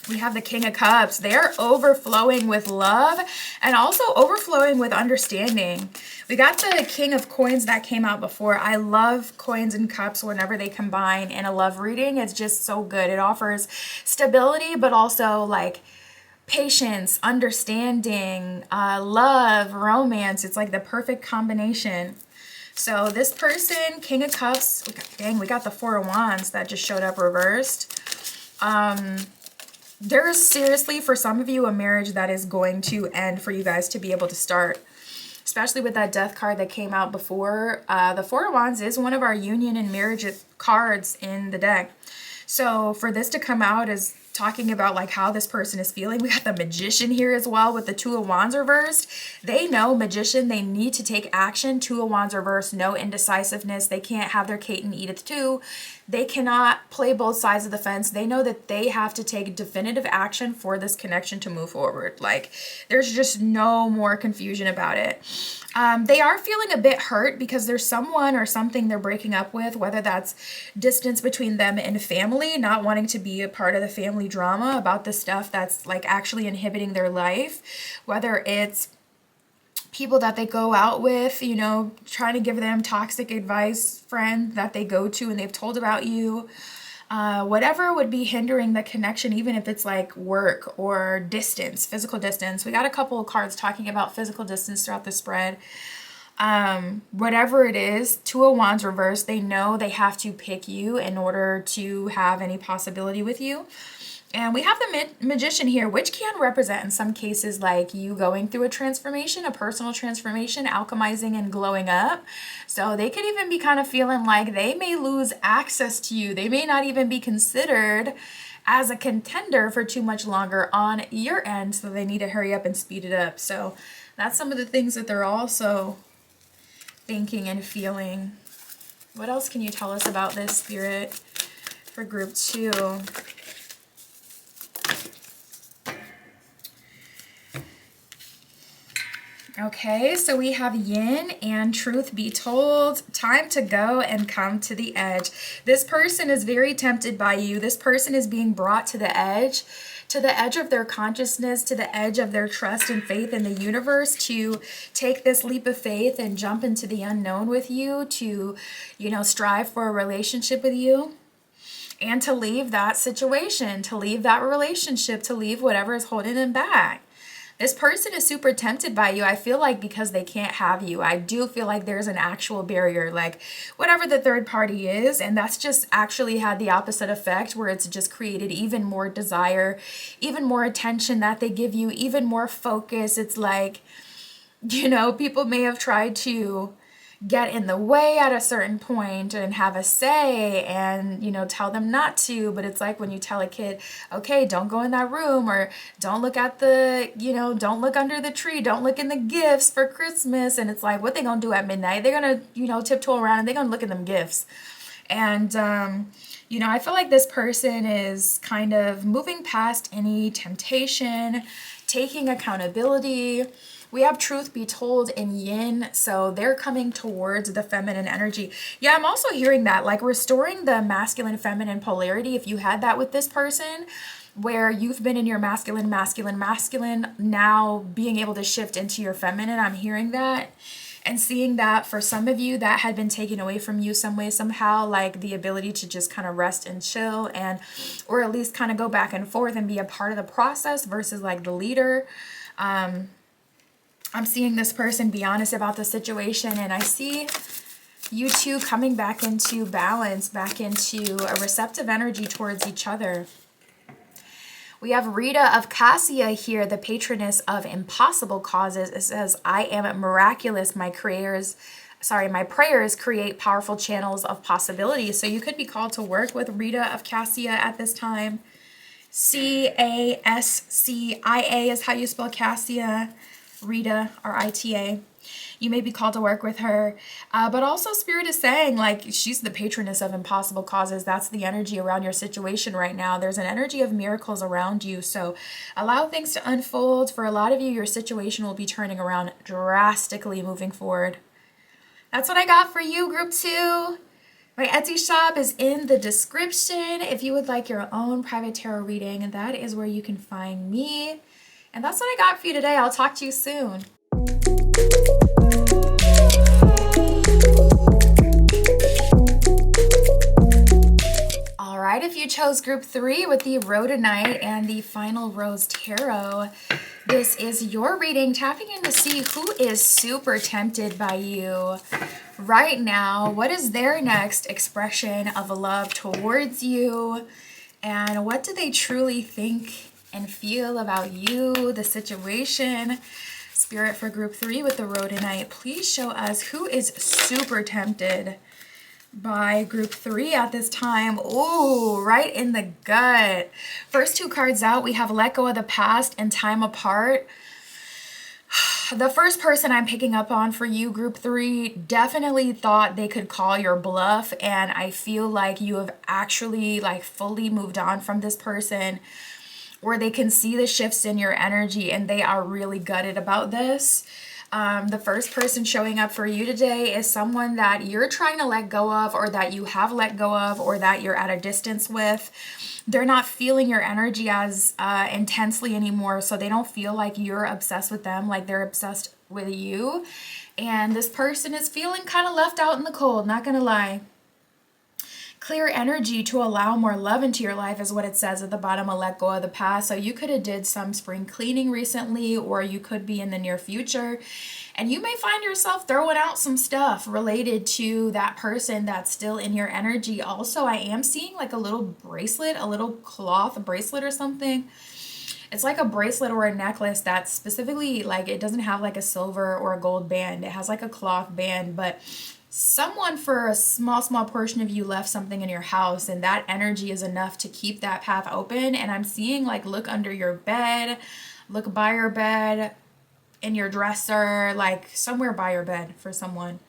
We have the King of Cups. They're overflowing with love and also overflowing with understanding. We got the King of Coins that came out before. I love coins and cups whenever they combine in a love reading. It's just so good. It offers stability, but also like patience, understanding, love, romance. It's like the perfect combination. So this person, King of Cups, we got the Four of Wands that just showed up reversed. There's seriously, for some of you, a marriage that is going to end for you guys to be able to start. Especially with that Death card that came out before. The Four of Wands is one of our union and marriage cards in the deck. So for this to come out is talking about like how this person is feeling. We got the Magician here as well with the Two of Wands reversed. They know, Magician, they need to take action. Two of Wands reversed, no indecisiveness. They can't have their cake and eat it too. They cannot play both sides of the fence. They know that they have to take definitive action for this connection to move forward. Like, there's just no more confusion about it. They are feeling a bit hurt because there's someone or something they're breaking up with, whether that's distance between them and family, not wanting to be a part of the family drama about the stuff that's like actually inhibiting their life, whether it's people that they go out with, you know, trying to give them toxic advice, friends that they go to and they've told about you. whatever would be hindering the connection, even if it's like work or distance, physical distance. We got a couple of cards talking about physical distance throughout the spread. Whatever it is, Two of Wands reversed, they know they have to pick you in order to have any possibility with you. And we have the Magician here, which can represent in some cases like you going through a transformation, a personal transformation, alchemizing and glowing up. So they could even be kind of feeling like they may lose access to you. They may not even be considered as a contender for too much longer on your end. So they need to hurry up and speed it up. So that's some of the things that they're also thinking and feeling. What else can you tell us about this, Spirit, for group 2? Okay, so we have Yin and Truth Be Told. Time to go and come to the edge. This person is very tempted by you. This person is being brought to the edge of their consciousness, to the edge of their trust and faith in the universe, to take this leap of faith and jump into the unknown with you, to, strive for a relationship with you, and to leave that situation, to leave that relationship, to leave whatever is holding them back. This person is super tempted by you. I feel like because they can't have you. I do feel like there's an actual barrier, like whatever the third party is. And that's just actually had the opposite effect, where it's just created even more desire, even more attention that they give you, even more focus. It's like, people may have tried to get in the way at a certain point and have a say and, tell them not to. But it's like when you tell a kid, okay, don't go in that room, or don't look at the, don't look under the tree, don't look in the gifts for Christmas. And it's like, what they gonna do at midnight? They're gonna, tiptoe around and they're gonna look at them gifts. And, I feel like this person is kind of moving past any temptation, taking accountability. We have Truth Be Told in Yin, so they're coming towards the feminine energy. Yeah, I'm also hearing that, like restoring the masculine-feminine polarity. If you had that with this person, where you've been in your masculine, now being able to shift into your feminine, I'm hearing that. And seeing that for some of you, that had been taken away from you some way, somehow, like the ability to just kind of rest and chill, and or at least kind of go back and forth and be a part of the process versus like the leader. I'm seeing this person be honest about the situation, and I see you two coming back into balance, back into a receptive energy towards each other. We have Rita of Cassia here, the patroness of impossible causes. It says, I am miraculous. My prayers create powerful channels of possibility. So you could be called to work with Rita of Cassia at this time. Cascia is how you spell Cassia. Rita, R-I-T-A. You may be called to work with her. But also Spirit is saying, like, she's the patroness of impossible causes. That's the energy around your situation right now. There's an energy of miracles around you. So allow things to unfold. For a lot of you, your situation will be turning around drastically moving forward. That's what I got for you, Group 2. My Etsy shop is in the description. If you would like your own private tarot reading, that is where you can find me. And that's what I got for you today. I'll talk to you soon. All right, if you chose Group 3 with the Rhodonite and the Final Rose Tarot, this is your reading, tapping in to see who is super tempted by you right now. What is their next expression of love towards you? And what do they truly think and feel about you, the situation? Spirit, for Group 3 with the Rhodonite, please show us who is super tempted by Group 3 at this time. Ooh, right in the gut. First two cards out, we have Let Go of the Past and Time Apart. The first person I'm picking up on for you, Group 3, definitely thought they could call your bluff, and I feel like you have actually like fully moved on from this person, where they can see the shifts in your energy and they are really gutted about this. The first person showing up for you today is someone that you're trying to let go of, or that you have let go of, or that you're at a distance with. They're not feeling your energy as intensely anymore, so they don't feel like you're obsessed with them, like they're obsessed with you. And this person is feeling kind of left out in the cold, not gonna lie. clear energy to allow more love into your life is what it says at the bottom of let go of the past. So you could have did some spring cleaning recently, or you could be in the near future, and you may find yourself throwing out some stuff related to that person that's still in your energy. Also, I am seeing like a little bracelet, a little cloth bracelet or something. It's like a bracelet or a necklace that's specifically like, it doesn't have like a silver or a gold band. It has like a cloth band, but someone for a small portion of you left something in your house, and that energy is enough to keep that path open. And I'm seeing like, look under your bed, look by your bed, in your dresser, like somewhere by your bed for someone.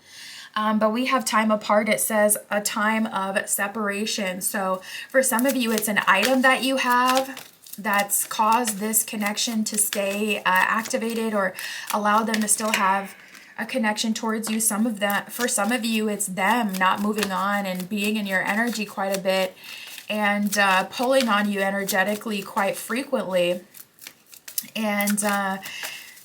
But we have time apart. It says a time of separation. So for some of you, it's an item that you have that's caused this connection to stay activated, or allow them to still have a connection towards you. Some of that, for some of you, it's them not moving on and being in your energy quite a bit, and pulling on you energetically quite frequently. And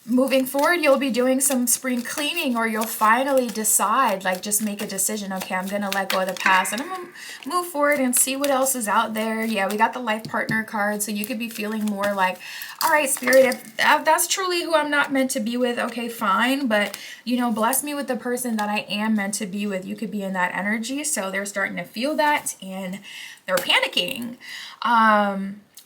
moving forward, you'll be doing some spring cleaning, or you'll finally decide, like just make a decision. Okay, I'm going to let go of the past and I'm going to move forward and see what else is out there. Yeah, we got the life partner card. So you could be feeling more like, all right, Spirit, if that's truly who I'm not meant to be with, okay, fine. But, you know, bless me with the person that I am meant to be with. You could be in that energy. So they're starting to feel that and they're panicking.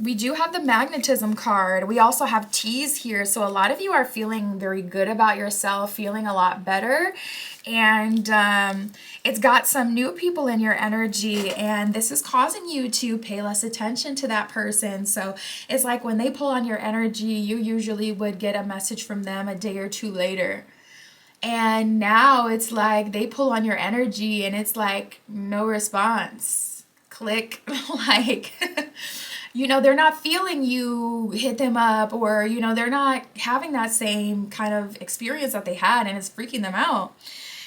We do have the magnetism card. We also have T's here. So a lot of you are feeling very good about yourself, feeling a lot better. And it's got some new people in your energy, and this is causing you to pay less attention to that person. So it's like when they pull on your energy, you usually would get a message from them a day or two later. And now it's like they pull on your energy and it's like no response. Click. Like... you know, they're not feeling you hit them up, or, you know, they're not having that same kind of experience that they had, and it's freaking them out.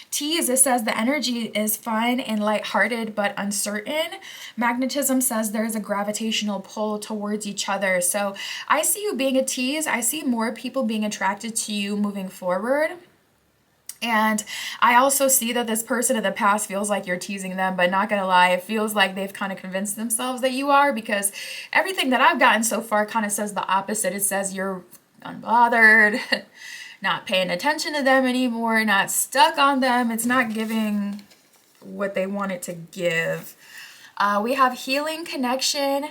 T is, it says the energy is fun and lighthearted but uncertain. Magnetism says there's a gravitational pull towards each other. So I see you being a tease. I see more people being attracted to you moving forward. And I also see that this person in the past feels like you're teasing them, but not gonna lie, it feels like they've kind of convinced themselves that you are, because everything that I've gotten so far kind of says the opposite. It says you're unbothered, not paying attention to them anymore, not stuck on them. It's not giving what they want it to give. We have healing connection,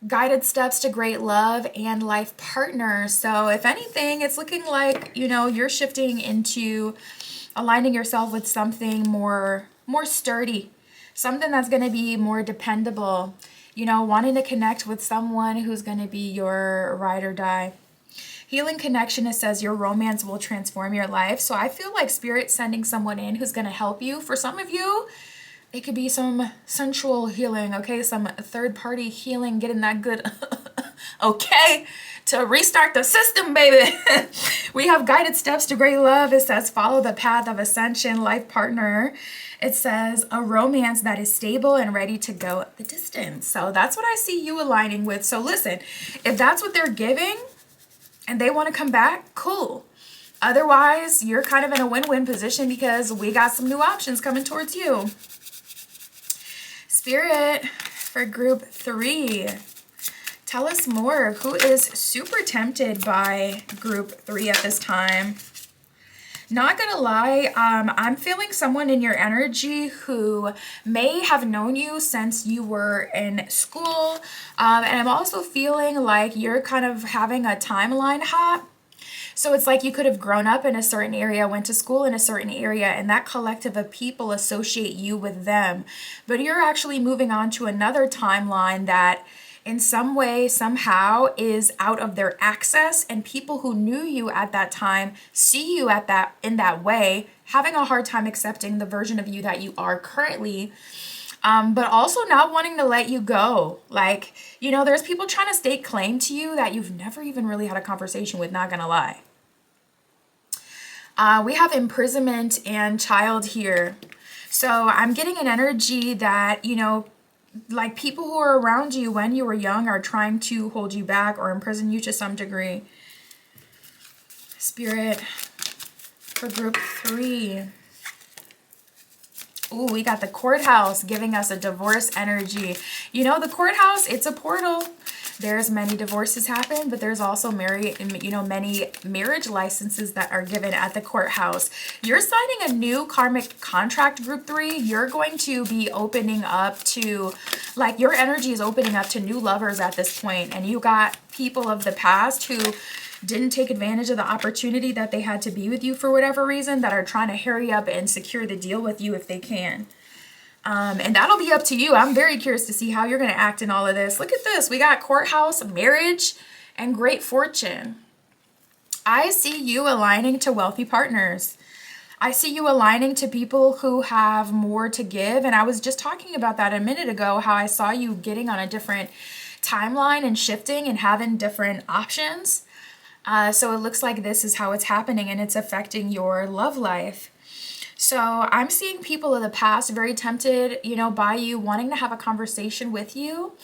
guided steps to great love, and life partner. So if anything, it's looking like, you know, you're shifting into aligning yourself with something more sturdy, something that's going to be more dependable, you know, wanting to connect with someone who's going to be your ride or die. Healing connection, it says your romance will transform your life. So I feel like Spirit sending someone in who's going to help you. For some of you, it could be some sensual healing, okay? Some third-party healing, getting that good, okay, to restart the system, baby. We have guided steps to great love. It says follow the path of ascension, life partner. It says a romance that is stable and ready to go the distance. So that's what I see you aligning with. So listen, if that's what they're giving and they want to come back, cool. Otherwise, you're kind of in a win-win position, because we got some new options coming towards you. Spirit, for group 3, tell us more. Who is super tempted by group 3 at this time? Not gonna lie, I'm feeling someone in your energy who may have known you since you were in school. And I'm also feeling like you're kind of having a timeline hop. So it's like you could have grown up in a certain area, went to school in a certain area, and that collective of people associate you with them. But you're actually moving on to another timeline that in some way, somehow is out of their access, and people who knew you at that time see you in that way, having a hard time accepting the version of you that you are currently. But also not wanting to let you go. Like, you know, there's people trying to stake claim to you that you've never even really had a conversation with, not gonna lie. We have imprisonment and child here. So I'm getting an energy that, you know, like people who are around you when you were young are trying to hold you back or imprison you to some degree. Spirit, for group 3. Ooh, we got the courthouse giving us a divorce energy. You know, the courthouse, it's a portal. There's many divorces happen, but there's also many marriage licenses that are given at the courthouse. You're signing a new karmic contract, group 3. You're going to be opening up to, like, your energy is opening up to new lovers at this point. And you got people of the past who didn't take advantage of the opportunity that they had to be with you for whatever reason, that are trying to hurry up and secure the deal with you if they can. And that'll be up to you. I'm very curious to see how you're going to act in all of this. Look at this. We got courthouse, marriage, and great fortune. I see you aligning to wealthy partners. I see you aligning to people who have more to give. And I was just talking about that a minute ago, how I saw you getting on a different timeline and shifting and having different options. So it looks like this is how it's happening, and it's affecting your love life. So I'm seeing people of the past very tempted, you know, by you, wanting to have a conversation with you.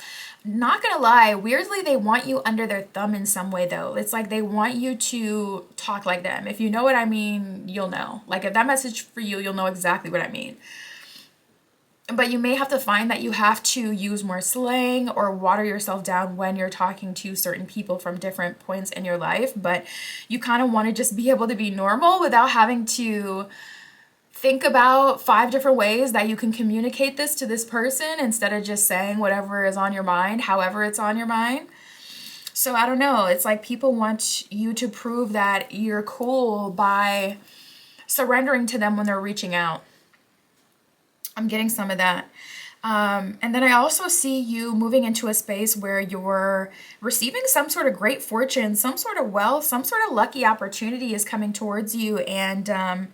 Not gonna lie, weirdly, they want you under their thumb in some way, though. It's like they want you to talk like them. If you know what I mean, you'll know. Like, if that message for you, you'll know exactly what I mean. But you may have to find that you have to use more slang or water yourself down when you're talking to certain people from different points in your life. But you kind of want to just be able to be normal without having to think about 5 different ways that you can communicate this to this person, instead of just saying whatever is on your mind, however it's on your mind. So I don't know. It's like people want you to prove that you're cool by surrendering to them when they're reaching out. I'm getting some of that. And then I also see you moving into a space where you're receiving some sort of great fortune, some sort of wealth, some sort of lucky opportunity is coming towards you. And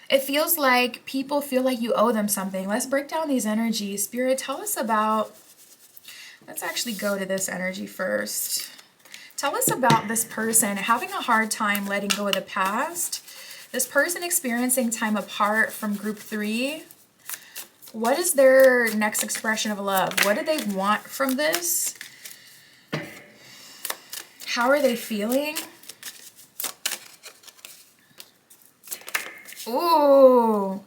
it feels like people feel like you owe them something. Let's break down these energies. Spirit, tell us about, let's actually go to this energy first. Tell us about this person having a hard time letting go of the past. This person experiencing time apart from group 3. What is their next expression of love? What do they want from this? How are they feeling? Ooh.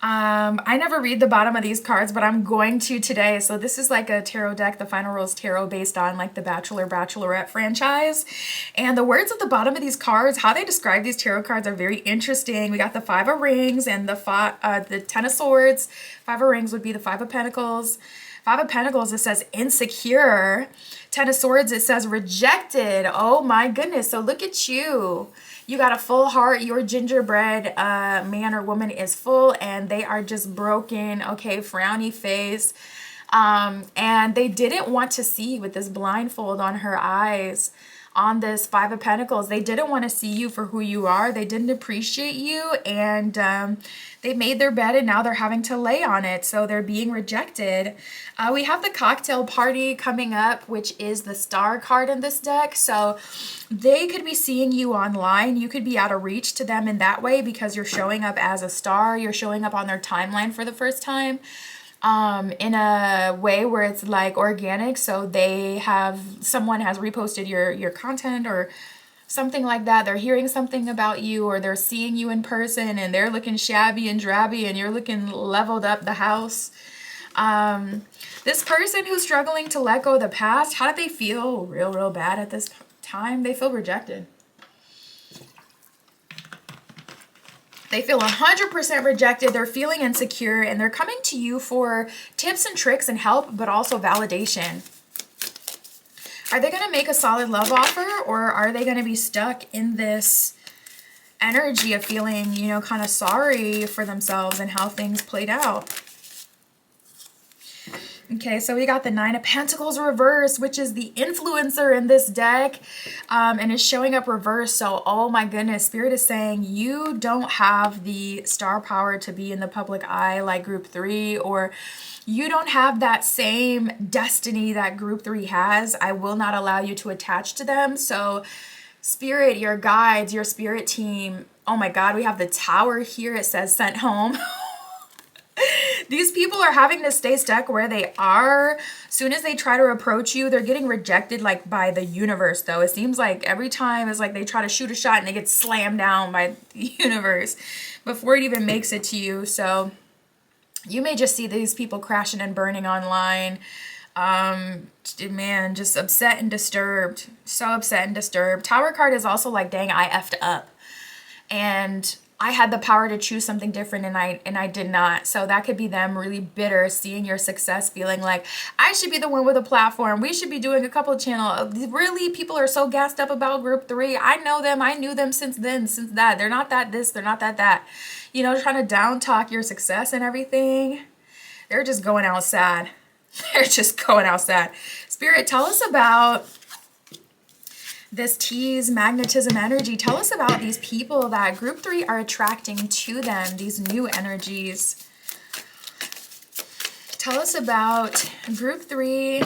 I never read the bottom of these cards, but I'm going to today. So this is like a tarot deck, the Final Rose Tarot, based on like the Bachelor Bachelorette franchise. And the words at the bottom of these cards, how they describe these tarot cards, are very interesting. We got the 5 of Rings and the 10 of Swords. 5 of Rings would be the 5 of Pentacles. 5 of Pentacles, it says insecure. 10 of Swords, it says rejected. Oh my goodness. So look at you. You got a full heart. Your gingerbread man or woman is full, and they are just broken. Okay, frowny face. And they didn't want to see you with this blindfold on her eyes. On this 5 of Pentacles, they didn't want to see you for who you are. They didn't appreciate you, and they made their bed, and now they're having to lay on it. So they're being rejected. We have the cocktail party coming up, which is the star card in this deck. So they could be seeing you online. You could be out of reach to them in that way because you're showing up as a star. You're showing up on their timeline for the first time. In a way where it's like organic, so someone has reposted your content or something like that. They're hearing something about you, or they're seeing you in person, and they're looking shabby and drabby, and you're looking leveled up the house. This person who's struggling to let go of the past, how do they feel? Real bad at this time. They feel rejected. They feel 100% rejected. They're feeling insecure, and they're coming to you for tips and tricks and help, but also validation. Are they going to make a solid love offer, or are they going to be stuck in this energy of feeling, you know, kind of sorry for themselves and how things played out? Okay, so we got the 9 of Pentacles reverse, which is the influencer in this deck, and is showing up reverse. So, oh my goodness, Spirit is saying you don't have the star power to be in the public eye like group 3, or you don't have that same destiny that group 3 has. I will not allow you to attach to them. So, Spirit, your guides, your spirit team, oh my God, we have the Tower here. It says sent home. These people are having to stay stuck where they are. Soon as they try to approach you, they're getting rejected like by the universe, though. It seems like every time it's like they try to shoot a shot and they get slammed down by the universe before it even makes it to you. So You may just see these people crashing and burning online. Man, just upset and disturbed. So upset and disturbed. Tower card is also like, dang, I effed up. And I had the power to choose something different, and I did not. So that could be them really bitter, seeing your success, feeling like I should be the one with a platform. We should be doing a couple of channels. Really, people are so gassed up about group 3. I know them. I knew them since then, since that. They're not that this, they're not that that. You know, trying to down talk your success and everything. They're just going out sad. They're just going out sad. Spirit, tell us about this tease magnetism energy. Tell us about these people that group 3 are attracting to them, these new energies. Tell us about group 3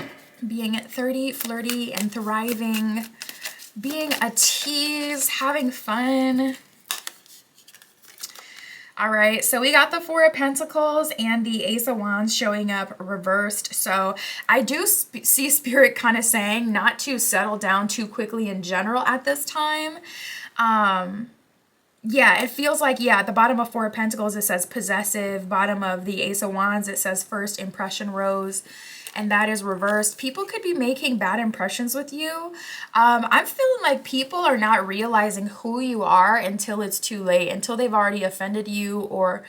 being 30, flirty, and thriving, being a tease, having fun. All right, so we got the Four of Pentacles and the Ace of Wands showing up reversed. So I do see Spirit kind of saying not to settle down too quickly in general at this time. Yeah, it feels like, yeah, at the bottom of Four of Pentacles, it says possessive. Bottom of the Ace of Wands, it says first impression rose. And that is reversed. People could be making bad impressions with you. I'm feeling like people are not realizing who you are until it's too late, until they've already offended you or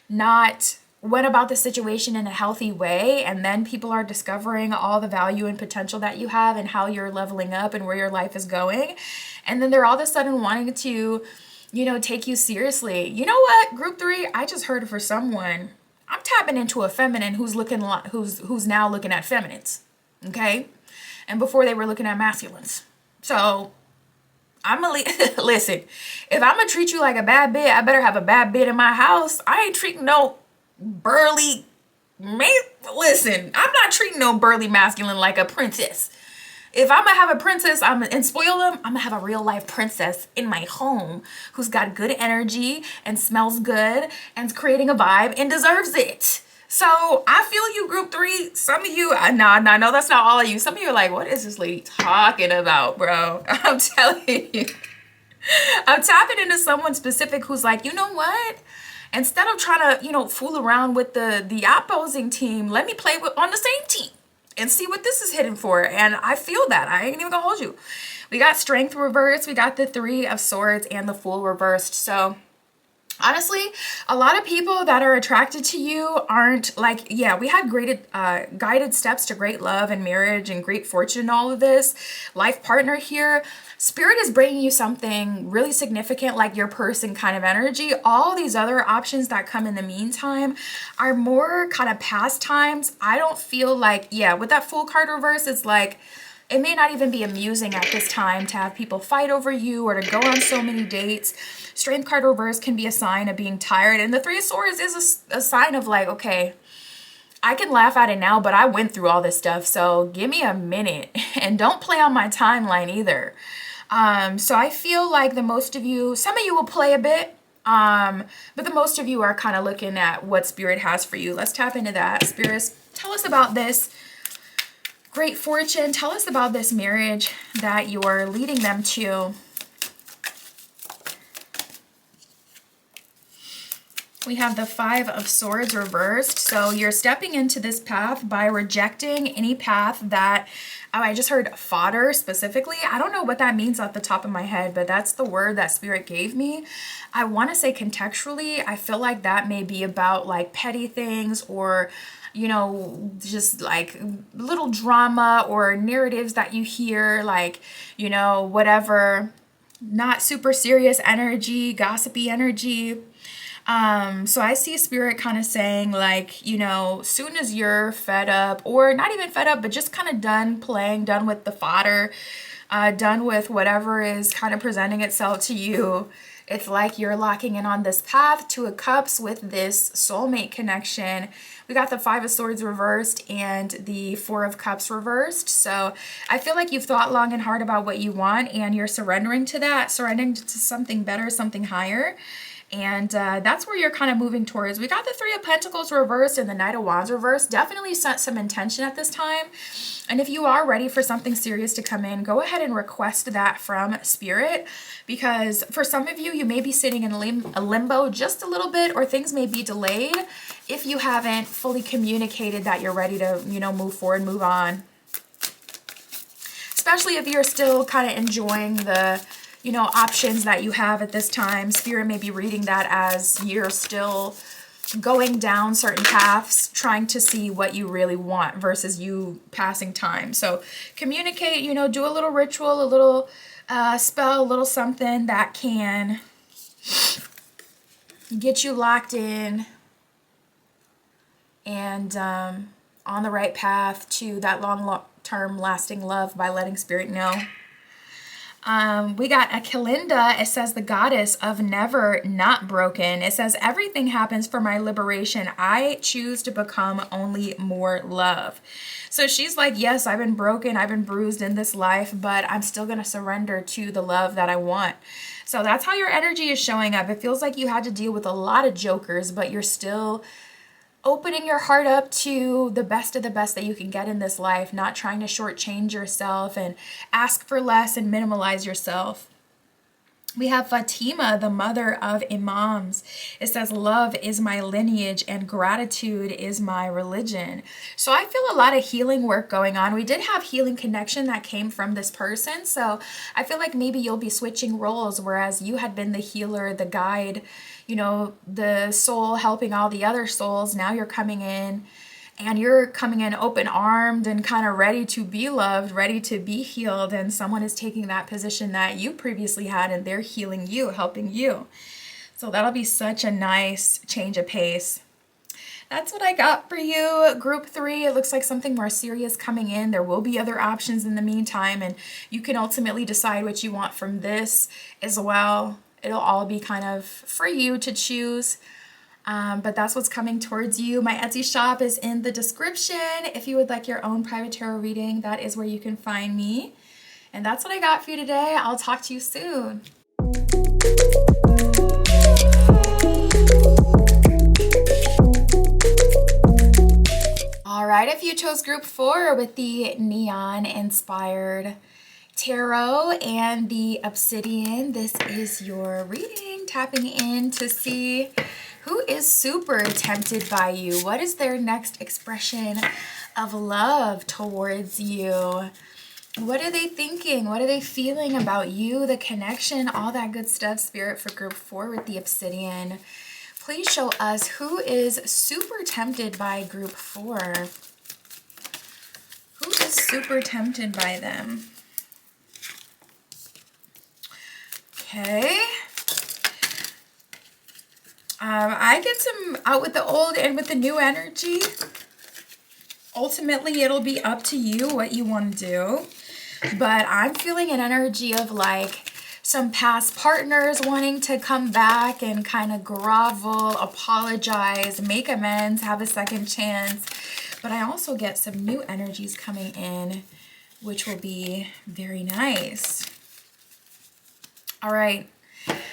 not went about the situation in a healthy way. And then people are discovering all the value and potential that you have and how you're leveling up and where your life is going. And then they're all of a sudden wanting to, you know, take you seriously. You know what, group 3, I just heard for someone. I'm tapping into a feminine who's now looking at feminines, okay? And before they were looking at masculines. So I'm gonna listen. If I'm gonna treat you like a bad bitch, I better have a bad bitch in my house. I ain't treating no burly man. Listen, I'm not treating no burly masculine like a princess. If I'm gonna have a princess and spoil them, I'm gonna have a real life princess in my home who's got good energy and smells good and's creating a vibe and deserves it. So I feel you, group 3. Some of you, no, that's not all of you. Some of you are like, what is this lady talking about, bro? I'm telling you. I'm tapping into someone specific who's like, you know what? Instead of trying to, you know, fool around with the opposing team, let me play on the same team and see what this is hitting for. And I feel that. I ain't even gonna hold you. We got Strength reversed. We got the Three of Swords and the Fool reversed. So honestly, a lot of people that are attracted to you aren't like, yeah, we had guided steps to great love and marriage and great fortune and all of this. Life partner here. Spirit is bringing you something really significant, like your person kind of energy. All these other options that come in the meantime are more kind of past times. I don't feel like, yeah, with that Fool card reverse, it's like, it may not even be amusing at this time to have people fight over you or to go on so many dates. Strength card reverse can be a sign of being tired. And the Three of Swords is a sign of like, okay, I can laugh at it now, but I went through all this stuff. So give me a minute and don't play on my timeline either. So I feel like the most of you, some of you will play a bit, but the most of you are kind of looking at what Spirit has for you. Let's tap into that. Spirits, tell us about this great fortune. Tell us about this marriage that you're leading them to. We have the Five of Swords reversed. So you're stepping into this path by rejecting any path that, oh, I just heard fodder specifically. I don't know what that means off the top of my head, but that's the word that Spirit gave me. I want to say contextually, I feel like that may be about like petty things or, you know, just like little drama or narratives that you hear, like, you know, whatever, not super serious energy, gossipy energy. So I see Spirit kind of saying like, you know, soon as you're fed up, or not even fed up, but just kind of done playing, done with the fodder, done with whatever is kind of presenting itself to you, it's like you're locking in on this path to a Cups with this soulmate connection. We got the Five of Swords reversed and the Four of Cups reversed. So I feel like you've thought long and hard about what you want and you're surrendering to that, surrendering to something better, something higher. And that's where you're kind of moving towards. We got the Three of Pentacles reversed and the Knight of Wands reversed. Definitely set some intention at this time. And if you are ready for something serious to come in, go ahead and request that from Spirit, because for some of you, you may be sitting in a limbo just a little bit, or things may be delayed if you haven't fully communicated that you're ready to, move forward, move on. Especially if you're still kind of enjoying the options that you have at this time. Spirit may be reading that as you're still going down certain paths, trying to see what you really want versus you passing time. So communicate, do a little ritual, a little spell, a little something that can get you locked in and on the right path to that long-term lasting love by letting Spirit know. We got a Kalinda. It says the goddess of never not broken. It says everything happens for my liberation. I choose to become only more love. So she's like, yes, I've been broken. I've been bruised in this life, but I'm still going to surrender to the love that I want. So that's how your energy is showing up. It feels like you had to deal with a lot of jokers, but you're still opening your heart up to the best of the best that you can get in this life, not trying to shortchange yourself and ask for less and minimalize yourself. We have Fatima, the mother of Imams. It says, love is my lineage and gratitude is my religion. So I feel a lot of healing work going on. We did have healing connection that came from this person. So I feel like maybe you'll be switching roles, whereas you had been the healer, the guide, the soul helping all the other souls. Now you're coming in. And you're coming in open-armed and kind of ready to be loved, ready to be healed. And someone is taking that position that you previously had and they're healing you, helping you. So that'll be such a nice change of pace. That's what I got for you, Group 3. It looks like something more serious coming in. There will be other options in the meantime. And you can ultimately decide what you want from this as well. It'll all be kind of for you to choose. But that's what's coming towards you. My Etsy shop is in the description. If you would like your own private tarot reading, that is where you can find me. And that's what I got for you today. I'll talk to you soon. All right, if you chose Group 4 with the neon inspired tarot and the obsidian, this is your reading, tapping in to see who is super tempted by you. What is their next expression of love towards you? What are they thinking? What are they feeling about you, the connection, all that good stuff, Spirit, for Group 4 with the obsidian. Please show us who is super tempted by Group 4. Who is super tempted by them? Okay. I get some out with the old and with the new energy. Ultimately, it'll be up to you what you want to do. But I'm feeling an energy of like some past partners wanting to come back and kind of grovel, apologize, make amends, have a second chance. But I also get some new energies coming in, which will be very nice. All right.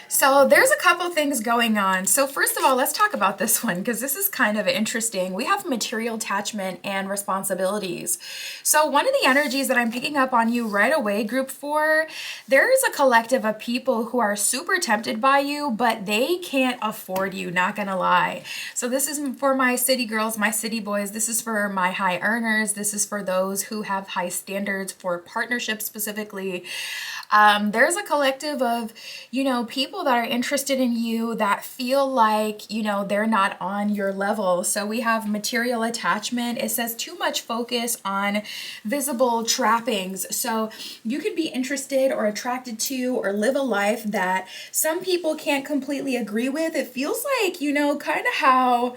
So there's a couple things going on. So first of all, let's talk about this one because this is kind of interesting. We have material attachment and responsibilities. So one of the energies that I'm picking up on you right away, Group 4, there is a collective of people who are super tempted by you, but they can't afford you, not gonna lie. So this is for my city girls, my city boys. This is for my high earners. This is for those who have high standards for partnerships specifically. There's a collective of, people that are interested in you that feel like, they're not on your level. So we have material attachment. It says too much focus on visible trappings. So you could be interested or attracted to or live a life that some people can't completely agree with. It feels like, kind of how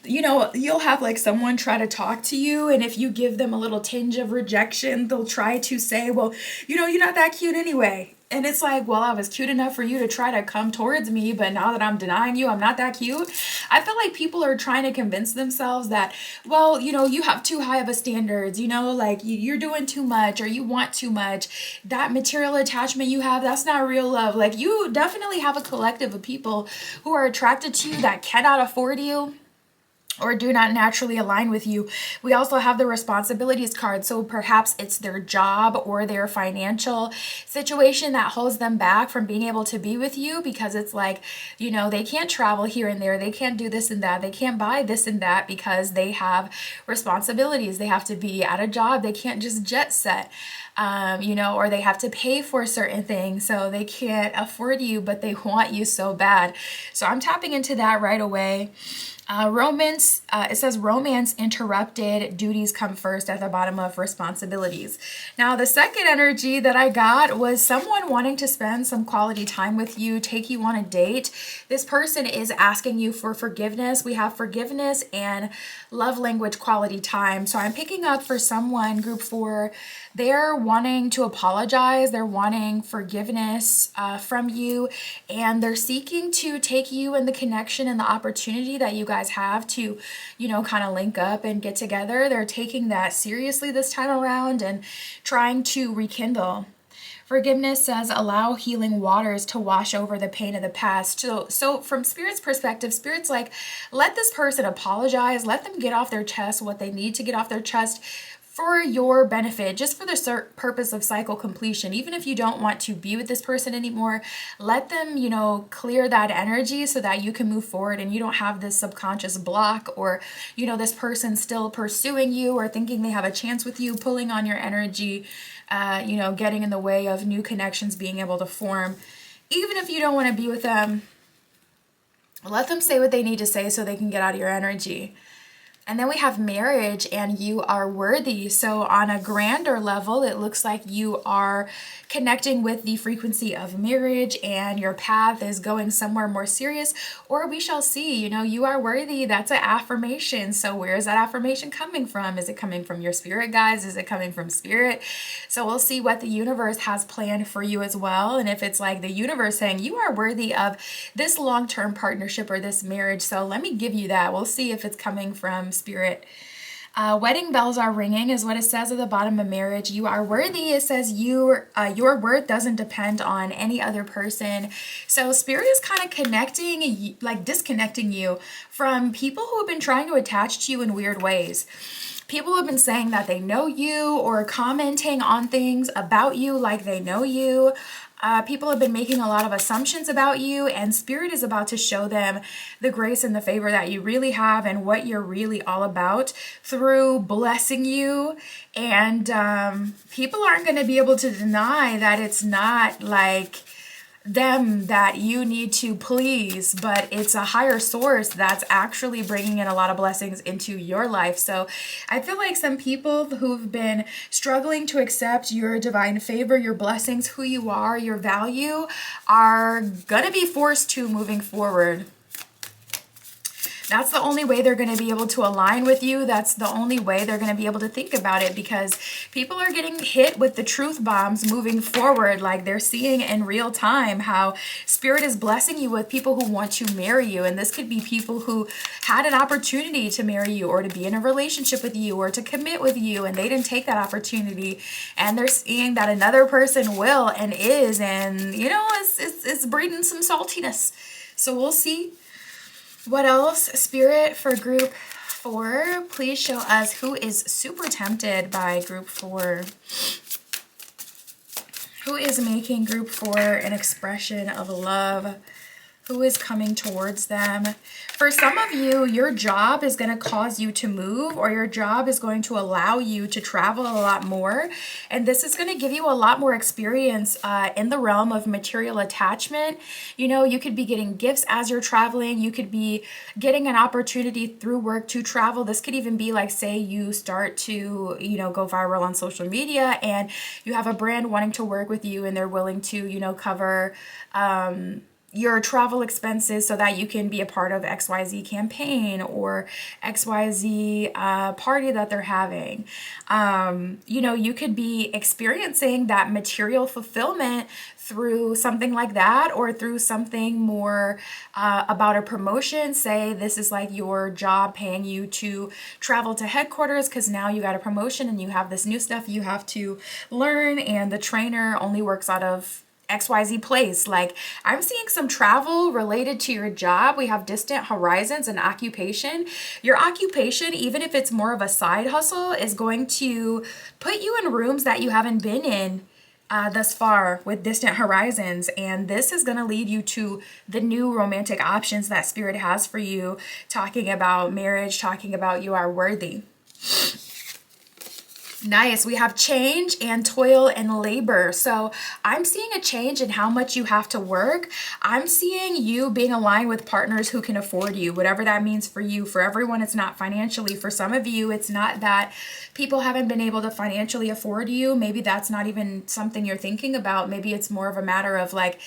you'll have like someone try to talk to you, and if you give them a little tinge of rejection, they'll try to say, well, you're not that cute anyway. And it's like, well, I was cute enough for you to try to come towards me, but now that I'm denying you, I'm not that cute. I feel like people are trying to convince themselves that, well, you have too high of a standards, like you're doing too much or you want too much. That material attachment you have, that's not real love. Like, you definitely have a collective of people who are attracted to you that cannot afford you or do not naturally align with you. We also have the responsibilities card. So perhaps it's their job or their financial situation that holds them back from being able to be with you, because it's like, they can't travel here and there. They can't do this and that. They can't buy this and that because they have responsibilities. They have to be at a job. They can't just jet set. Or they have to pay for certain things, so they can't afford you, but they want you so bad. So I'm tapping into that right away. Romance, it says romance interrupted, duties come first at the bottom of responsibilities. Now, the second energy that I got was someone wanting to spend some quality time with you, take you on a date. This person is asking you for forgiveness. We have forgiveness and love language quality time. So I'm picking up for someone, group 4, they're wanting to apologize. They're wanting forgiveness from you, and they're seeking to take you and the connection and the opportunity that you guys have to, kind of link up and get together. They're taking that seriously this time around and trying to rekindle. Forgiveness says allow healing waters to wash over the pain of the past. So from Spirit's perspective, Spirit's like, let this person apologize. Let them get off their chest what they need to get off their chest for your benefit, just for the purpose of cycle completion. Even if you don't want to be with this person anymore, let them, clear that energy so that you can move forward and you don't have this subconscious block or, this person still pursuing you or thinking they have a chance with you, pulling on your energy, getting in the way of new connections being able to form. Even if you don't want to be with them, let them say what they need to say so they can get out of your energy. And then we have marriage and you are worthy. So on a grander level, it looks like you are connecting with the frequency of marriage and your path is going somewhere more serious, or we shall see, you are worthy. That's an affirmation. So where is that affirmation coming from? Is it coming from your spirit guides? Is it coming from spirit? So we'll see what the universe has planned for you as well. And if it's like the universe saying you are worthy of this long-term partnership or this marriage, so let me give you that. We'll see if it's coming from spirit. Wedding bells are ringing is what it says at the bottom of marriage. You are worthy. It says your worth doesn't depend on any other person. So spirit is kind of connecting, like disconnecting you from people who have been trying to attach to you in weird ways. People have been saying that they know you or commenting on things about you like they know you. People have been making a lot of assumptions about you, and spirit is about to show them the grace and the favor that you really have and what you're really all about through blessing you. And people aren't going to be able to deny that it's not like them that you need to please, but it's a higher source that's actually bringing in a lot of blessings into your life. So I feel like some people who've been struggling to accept your divine favor, your blessings, who you are, your value, are gonna be forced to moving forward. That's the only way they're going to be able to align with you. That's the only way they're going to be able to think about it, because people are getting hit with the truth bombs moving forward. Like they're seeing in real time how spirit is blessing you with people who want to marry you. And this could be people who had an opportunity to marry you or to be in a relationship with you or to commit with you, and they didn't take that opportunity. And they're seeing that another person will and is, and it's breeding some saltiness. So we'll see. What else? Spirit for group 4, please show us who is super tempted by group 4. Who is making group 4 an expression of love? Who is coming towards them? For some of you, your job is going to cause you to move, or your job is going to allow you to travel a lot more. And this is going to give you a lot more experience in the realm of material attachment. You could be getting gifts as you're traveling. You could be getting an opportunity through work to travel. This could even be like, say you start to, go viral on social media and you have a brand wanting to work with you and they're willing to, cover, your travel expenses so that you can be a part of XYZ campaign or XYZ party that they're having. You could be experiencing that material fulfillment through something like that, or through something more about a promotion. Say this is like your job paying you to travel to headquarters because now you got a promotion and you have this new stuff you have to learn, and the trainer only works out of XYZ place. Like, I'm seeing some travel related to your job. We have distant horizons and occupation. Your occupation, even if it's more of a side hustle, is going to put you in rooms that you haven't been in thus far with distant horizons. And this is going to lead you to the new romantic options that Spirit has for you, talking about marriage, talking about you are worthy. Nice. We have change and toil and labor. So I'm seeing a change in how much you have to work. I'm seeing you being aligned with partners who can afford you, whatever that means for you. For everyone, it's not financially. For some of you, it's not that people haven't been able to financially afford you. Maybe that's not even something you're thinking about. Maybe it's more of a matter of like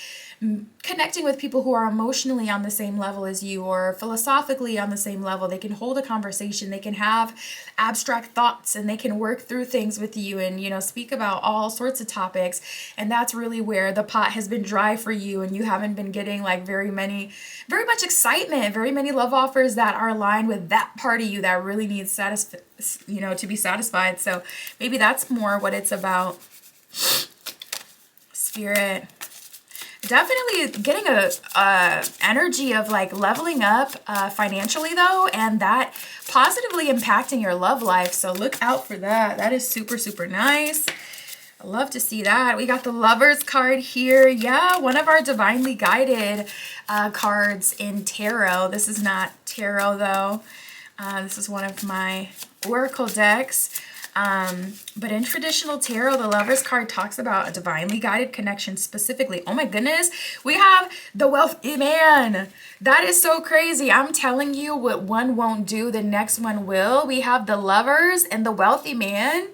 connecting with people who are emotionally on the same level as you, or philosophically on the same level. They can hold a conversation, they can have abstract thoughts, and they can work through things with you and, speak about all sorts of topics. And that's really where the pot has been dry for you, and you haven't been getting like very much excitement, very many love offers that are aligned with that part of you that really needs to be satisfied. So maybe that's more what it's about. Spirit. Definitely getting a energy of like leveling up financially though, and that positively impacting your love life. So look out for that. That is super, super nice. I love to see that. We got the Lovers card here. Yeah, one of our divinely guided cards in tarot. This is not tarot though. This is one of my oracle decks. But in traditional tarot, the Lovers card talks about a divinely guided connection specifically. Oh my goodness, we have the Wealthy Man. That is so crazy. I'm telling you, what one won't do, the next one will. We have the Lovers and the Wealthy Man.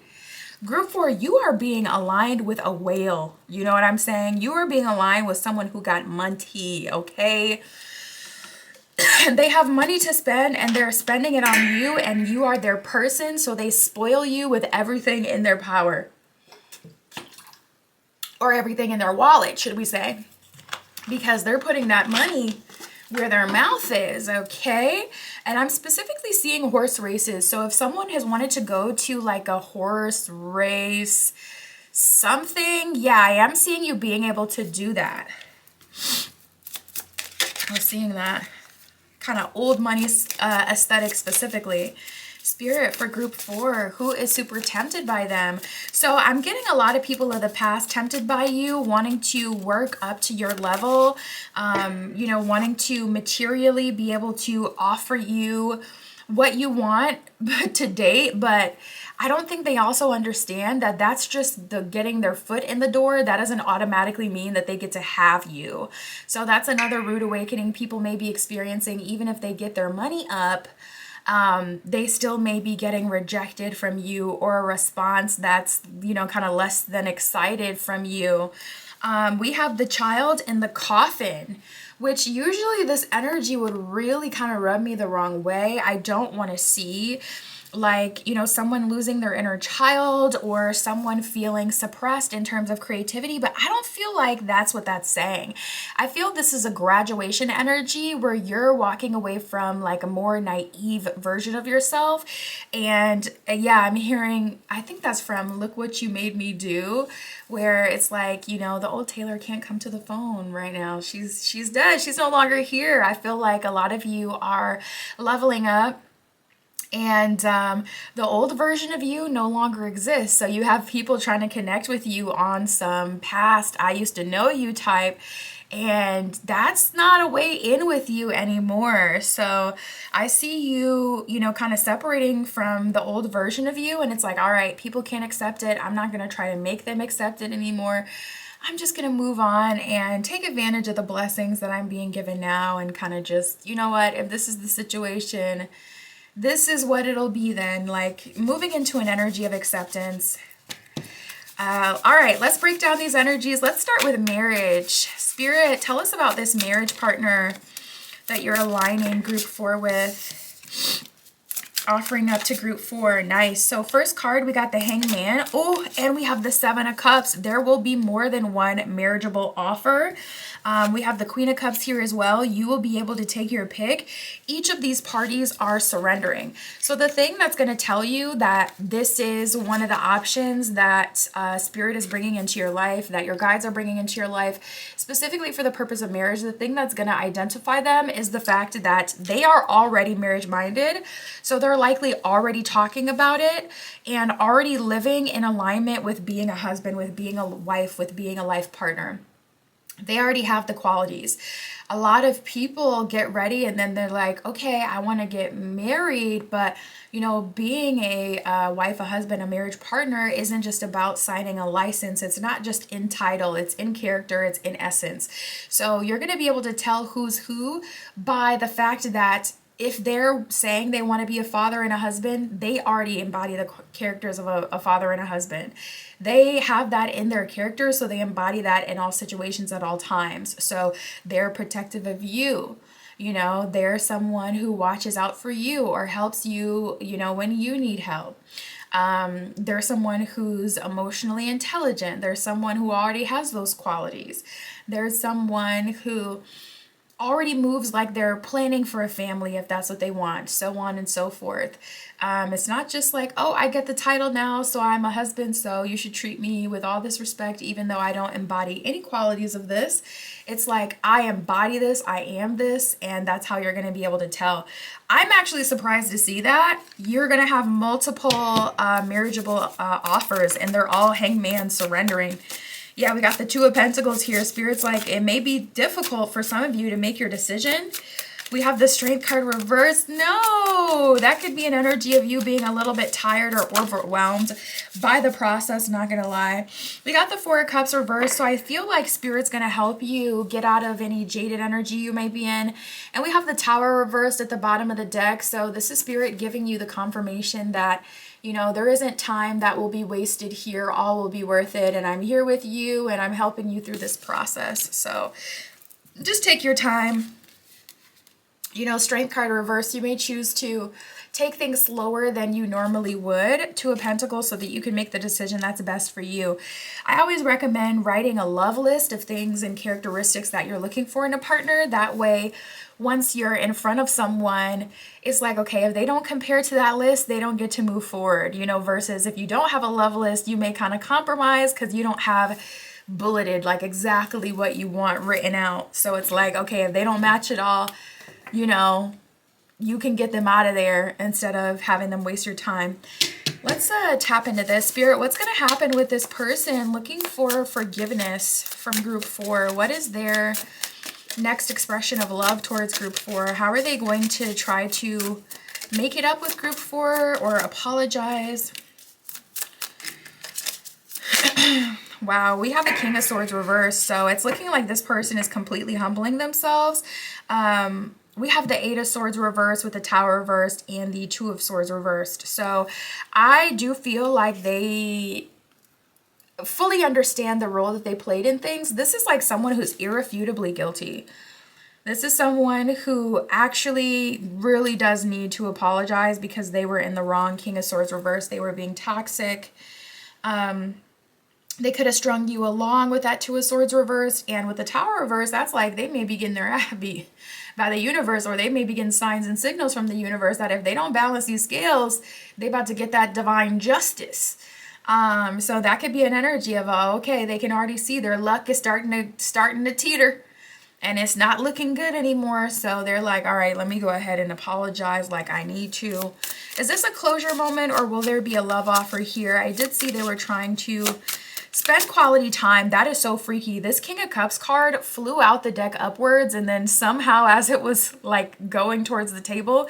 Group 4, you are being aligned with a whale. You know what I'm saying? You are being aligned with someone who got money, okay? They have money to spend and they're spending it on you, and you are their person, so they spoil you with everything in their power. Or everything in their wallet, should we say. Because they're putting that money where their mouth is, okay? And I'm specifically seeing horse races. So if someone has wanted to go to like a horse race, something, yeah, I am seeing you being able to do that. I'm seeing that kind of old money aesthetic specifically. Spirit for group 4, who is super tempted by them. So I'm getting a lot of people of the past tempted by you, wanting to work up to your level, wanting to materially be able to offer you what you want to date, but I don't think they also understand that that's just the getting their foot in the door. That doesn't automatically mean that they get to have you. So that's another rude awakening people may be experiencing. Even if they get their money up, they still may be getting rejected from you, or a response that's, kind of less than excited from you. We have the Child in the Coffin, which usually this energy would really kind of rub me the wrong way. I don't want to see like, someone losing their inner child, or someone feeling suppressed in terms of creativity, but I don't feel like that's what that's saying. I feel this is a graduation energy where you're walking away from like a more naive version of yourself. And yeah, I'm hearing, I think that's from Look What You Made Me Do, where it's like, the old Taylor can't come to the phone right now. She's dead. She's no longer here. I feel like a lot of you are leveling up, and the old version of you no longer exists. So you have people trying to connect with you on some past I used to know you type, and that's not a way in with you anymore. So I see you, kind of separating from the old version of you, and it's like, all right, people can't accept it. I'm not going to try to make them accept it anymore. I'm just going to move on and take advantage of the blessings that I'm being given now, and kind of just, if this is the situation, this is what it'll be then. Like, moving into an energy of acceptance. All right, let's break down these energies. Let's start with marriage. Spirit, tell us about this marriage partner that you're aligning group 4 with. Offering up to group 4. Nice. So first card, we got the Hangman. Oh, and we have the 7 of Cups. There will be more than one marriageable offer. We have the Queen of Cups here as well. You will be able to take your pick. Each of these parties are surrendering. So the thing that's going to tell you that this is one of the options that Spirit is bringing into your life, that your guides are bringing into your life, specifically for the purpose of marriage, the thing that's going to identify them is the fact that they are already marriage minded. So they're likely already talking about it and already living in alignment with being a husband, with being a wife, with being a life partner. They already have the qualities. A lot of people get ready and then they're like, okay, I want to get married, but you know, being a wife, a husband, a marriage partner isn't just about signing a license. It's not just in title, it's in character, it's in essence. So you're going to be able to tell who's who by the fact that if they're saying they want to be a father and a husband, they already embody the characters of a father and a husband. They have that in their character, so they embody that in all situations at all times. So they're protective of you. You know, they're someone who watches out for you or helps you, you know, when you need help. They're someone who's emotionally intelligent. There's someone who already has those qualities. There's someone who already moves like they're planning for a family if that's what they want, so on and so forth. It's not just like, oh, I get the title now, so I'm a husband, so you should treat me with all this respect, even though I don't embody any qualities of this. It's like, I embody this, I am this, and that's how you're going to be able to tell. I'm actually surprised to see that. You're going to have multiple marriageable offers, and they're all Hangman surrendering. Yeah, we got the 2 of Pentacles here. Spirit's like, it may be difficult for some of you to make your decision. We have the Strength card reversed. No, that could be an energy of you being a little bit tired or overwhelmed by the process, not going to lie. We got the 4 of Cups reversed, so I feel like Spirit's going to help you get out of any jaded energy you may be in. And we have the Tower reversed at the bottom of the deck, so this is Spirit giving you the confirmation that, you know, there isn't time that will be wasted here. All will be worth it. And I'm here with you and I'm helping you through this process. So just take your time. You know, Strength card reversed. You may choose to take things slower than you normally would. 2 of Pentacles so that you can make the decision that's best for you. I always recommend writing a love list of things and characteristics that you're looking for in a partner. That way, once you're in front of someone, it's like, okay, if they don't compare to that list, they don't get to move forward, you know, versus if you don't have a love list, you may kind of compromise because you don't have bulleted like exactly what you want written out. So it's like, okay, if they don't match at all, you know, you can get them out of there instead of having them waste your time. Let's tap into this. Spirit, what's going to happen with this person looking for forgiveness from group 4? What is their next expression of love towards group 4? How are they going to try to make it up with group 4 or apologize? Wow, we have the King of Swords reversed, so it's looking like this person is completely humbling themselves. We have the 8 of Swords reversed with the Tower reversed and the 2 of Swords reversed. So I do feel like they fully understand the role that they played in things. This is like someone who's irrefutably guilty. This is someone who actually really does need to apologize because they were in the wrong. King of Swords reversed. They were being toxic. They could have strung you along with that 2 of Swords reversed. And with the Tower reversed, that's like they may be getting their ass beat by the universe, or they may be getting signs and signals from the universe that if they don't balance these scales, they about to get that divine justice. So that could be an energy of, okay, they can already see their luck is starting to teeter and it's not looking good anymore. So they're like, all right, let me go ahead and apologize like I need to. Is this a closure moment or will there be a love offer here? I did see they were trying to spend quality time. That is so freaky. This King of Cups card flew out the deck upwards and then somehow as it was like going towards the table,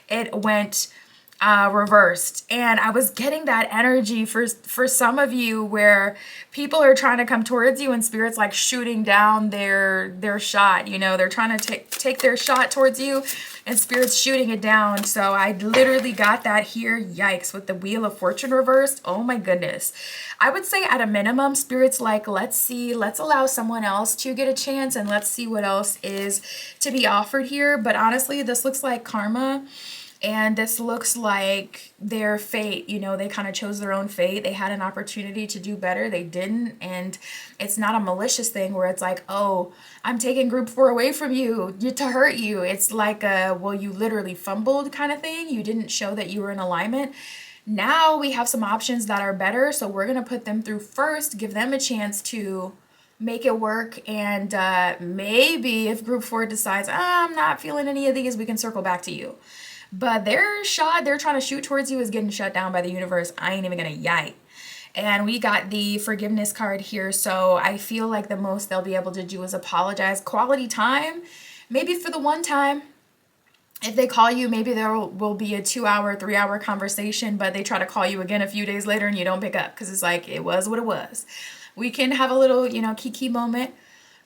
it went reversed. And I was getting that energy for some of you where people are trying to come towards you and spirit's like shooting down their shot. You know, they're trying to take their shot towards you and spirit's shooting it down. So I literally got that here. Yikes, with the Wheel of Fortune reversed. Oh my goodness. I would say at a minimum, spirit's like, let's allow someone else to get a chance and let's see what else is to be offered here. But honestly, this looks like karma. And this looks like their fate. You know, they kind of chose their own fate. They had an opportunity to do better. They didn't. And it's not a malicious thing where it's like, oh, I'm taking group 4 away from you to hurt you. It's like a, well, you literally fumbled kind of thing. You didn't show that you were in alignment. Now we have some options that are better. So we're going to put them through first, give them a chance to make it work. And maybe if group 4 decides, I'm not feeling any of these, we can circle back to you. But their shot they're trying to shoot towards you is getting shut down by the universe. I ain't even gonna yike. And we got the forgiveness card here. So I feel like the most they'll be able to do is apologize. Quality time, maybe for the one time. If they call you, maybe there will be a 2-hour, 3-hour conversation, but they try to call you again a few days later and you don't pick up because it's like, it was what it was. We can have a little, kiki moment,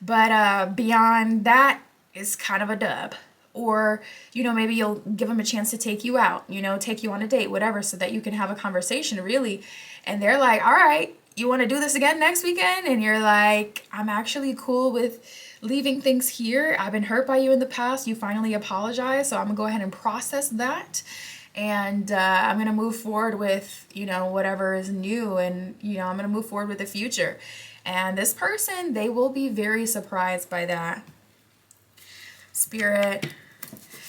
but beyond that, it's kind of a dub. Or, maybe you'll give them a chance to take you out, take you on a date, whatever, so that you can have a conversation really. And they're like, all right, you want to do this again next weekend? And you're like, I'm actually cool with leaving things here. I've been hurt by you in the past. You finally apologized. So I'm gonna go ahead and process that. And I'm going to move forward with, whatever is new. And, I'm going to move forward with the future. And this person, they will be very surprised by that. Spirit,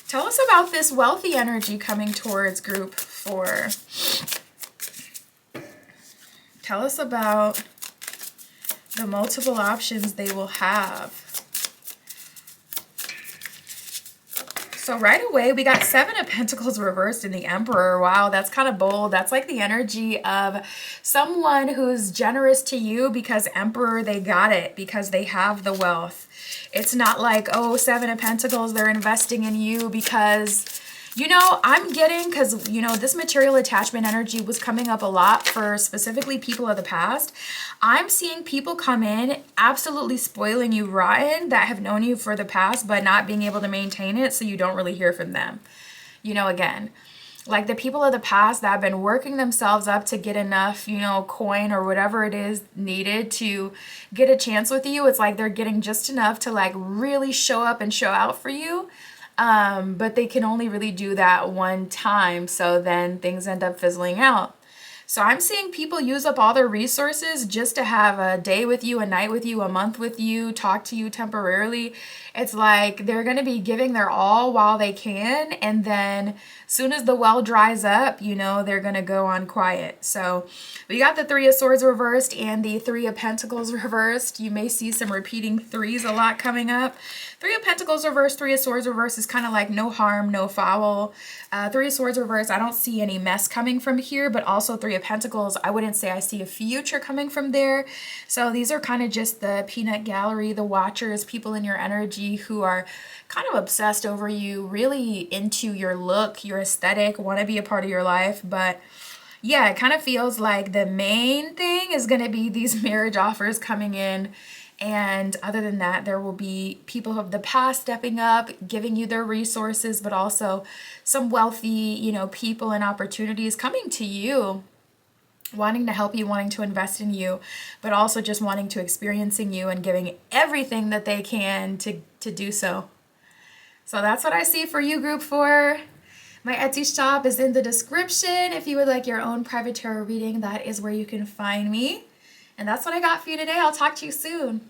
tell us about this wealthy energy coming towards group 4. Tell us about the multiple options they will have. So right away, we got 7 of Pentacles reversed in the Emperor. Wow, that's kind of bold. That's like the energy of someone who's generous to you because Emperor, they got it because they have the wealth. It's not like, oh, 7 of Pentacles, they're investing in you because, I'm getting, because, this material attachment energy was coming up a lot for specifically people of the past. I'm seeing people come in absolutely spoiling you rotten that have known you for the past, but not being able to maintain it, so you don't really hear from them. Again, like the people of the past that have been working themselves up to get enough, coin or whatever it is needed to get a chance with you. It's like they're getting just enough to like really show up and show out for you. But they can only really do that one time. So then things end up fizzling out. So I'm seeing people use up all their resources just to have a day with you, a night with you, a month with you, talk to you temporarily. It's like they're going to be giving their all while they can. And then soon as the well dries up, they're going to go on quiet. So we got the 3 of Swords reversed and the 3 of Pentacles reversed. You may see some repeating 3s a lot coming up. 3 of Pentacles reversed, 3 of Swords reversed is kind of like no harm, no foul. 3 of Swords reversed, I don't see any mess coming from here, but also 3 of Pentacles, I wouldn't say I see a future coming from there. So these are kind of just the peanut gallery, the watchers, people in your energy who are kind of obsessed over you, really into your look, your aesthetic, want to be a part of your life. But yeah, it kind of feels like the main thing is going to be these marriage offers coming in. And other than that, there will be people of the past stepping up, giving you their resources, but also some wealthy, people and opportunities coming to you, wanting to help you, wanting to invest in you, but also just wanting to experiencing you and giving everything that they can to do so. So that's what I see for you, group 4. My Etsy shop is in the description. If you would like your own private tarot reading, that is where you can find me. And that's what I got for you today. I'll talk to you soon.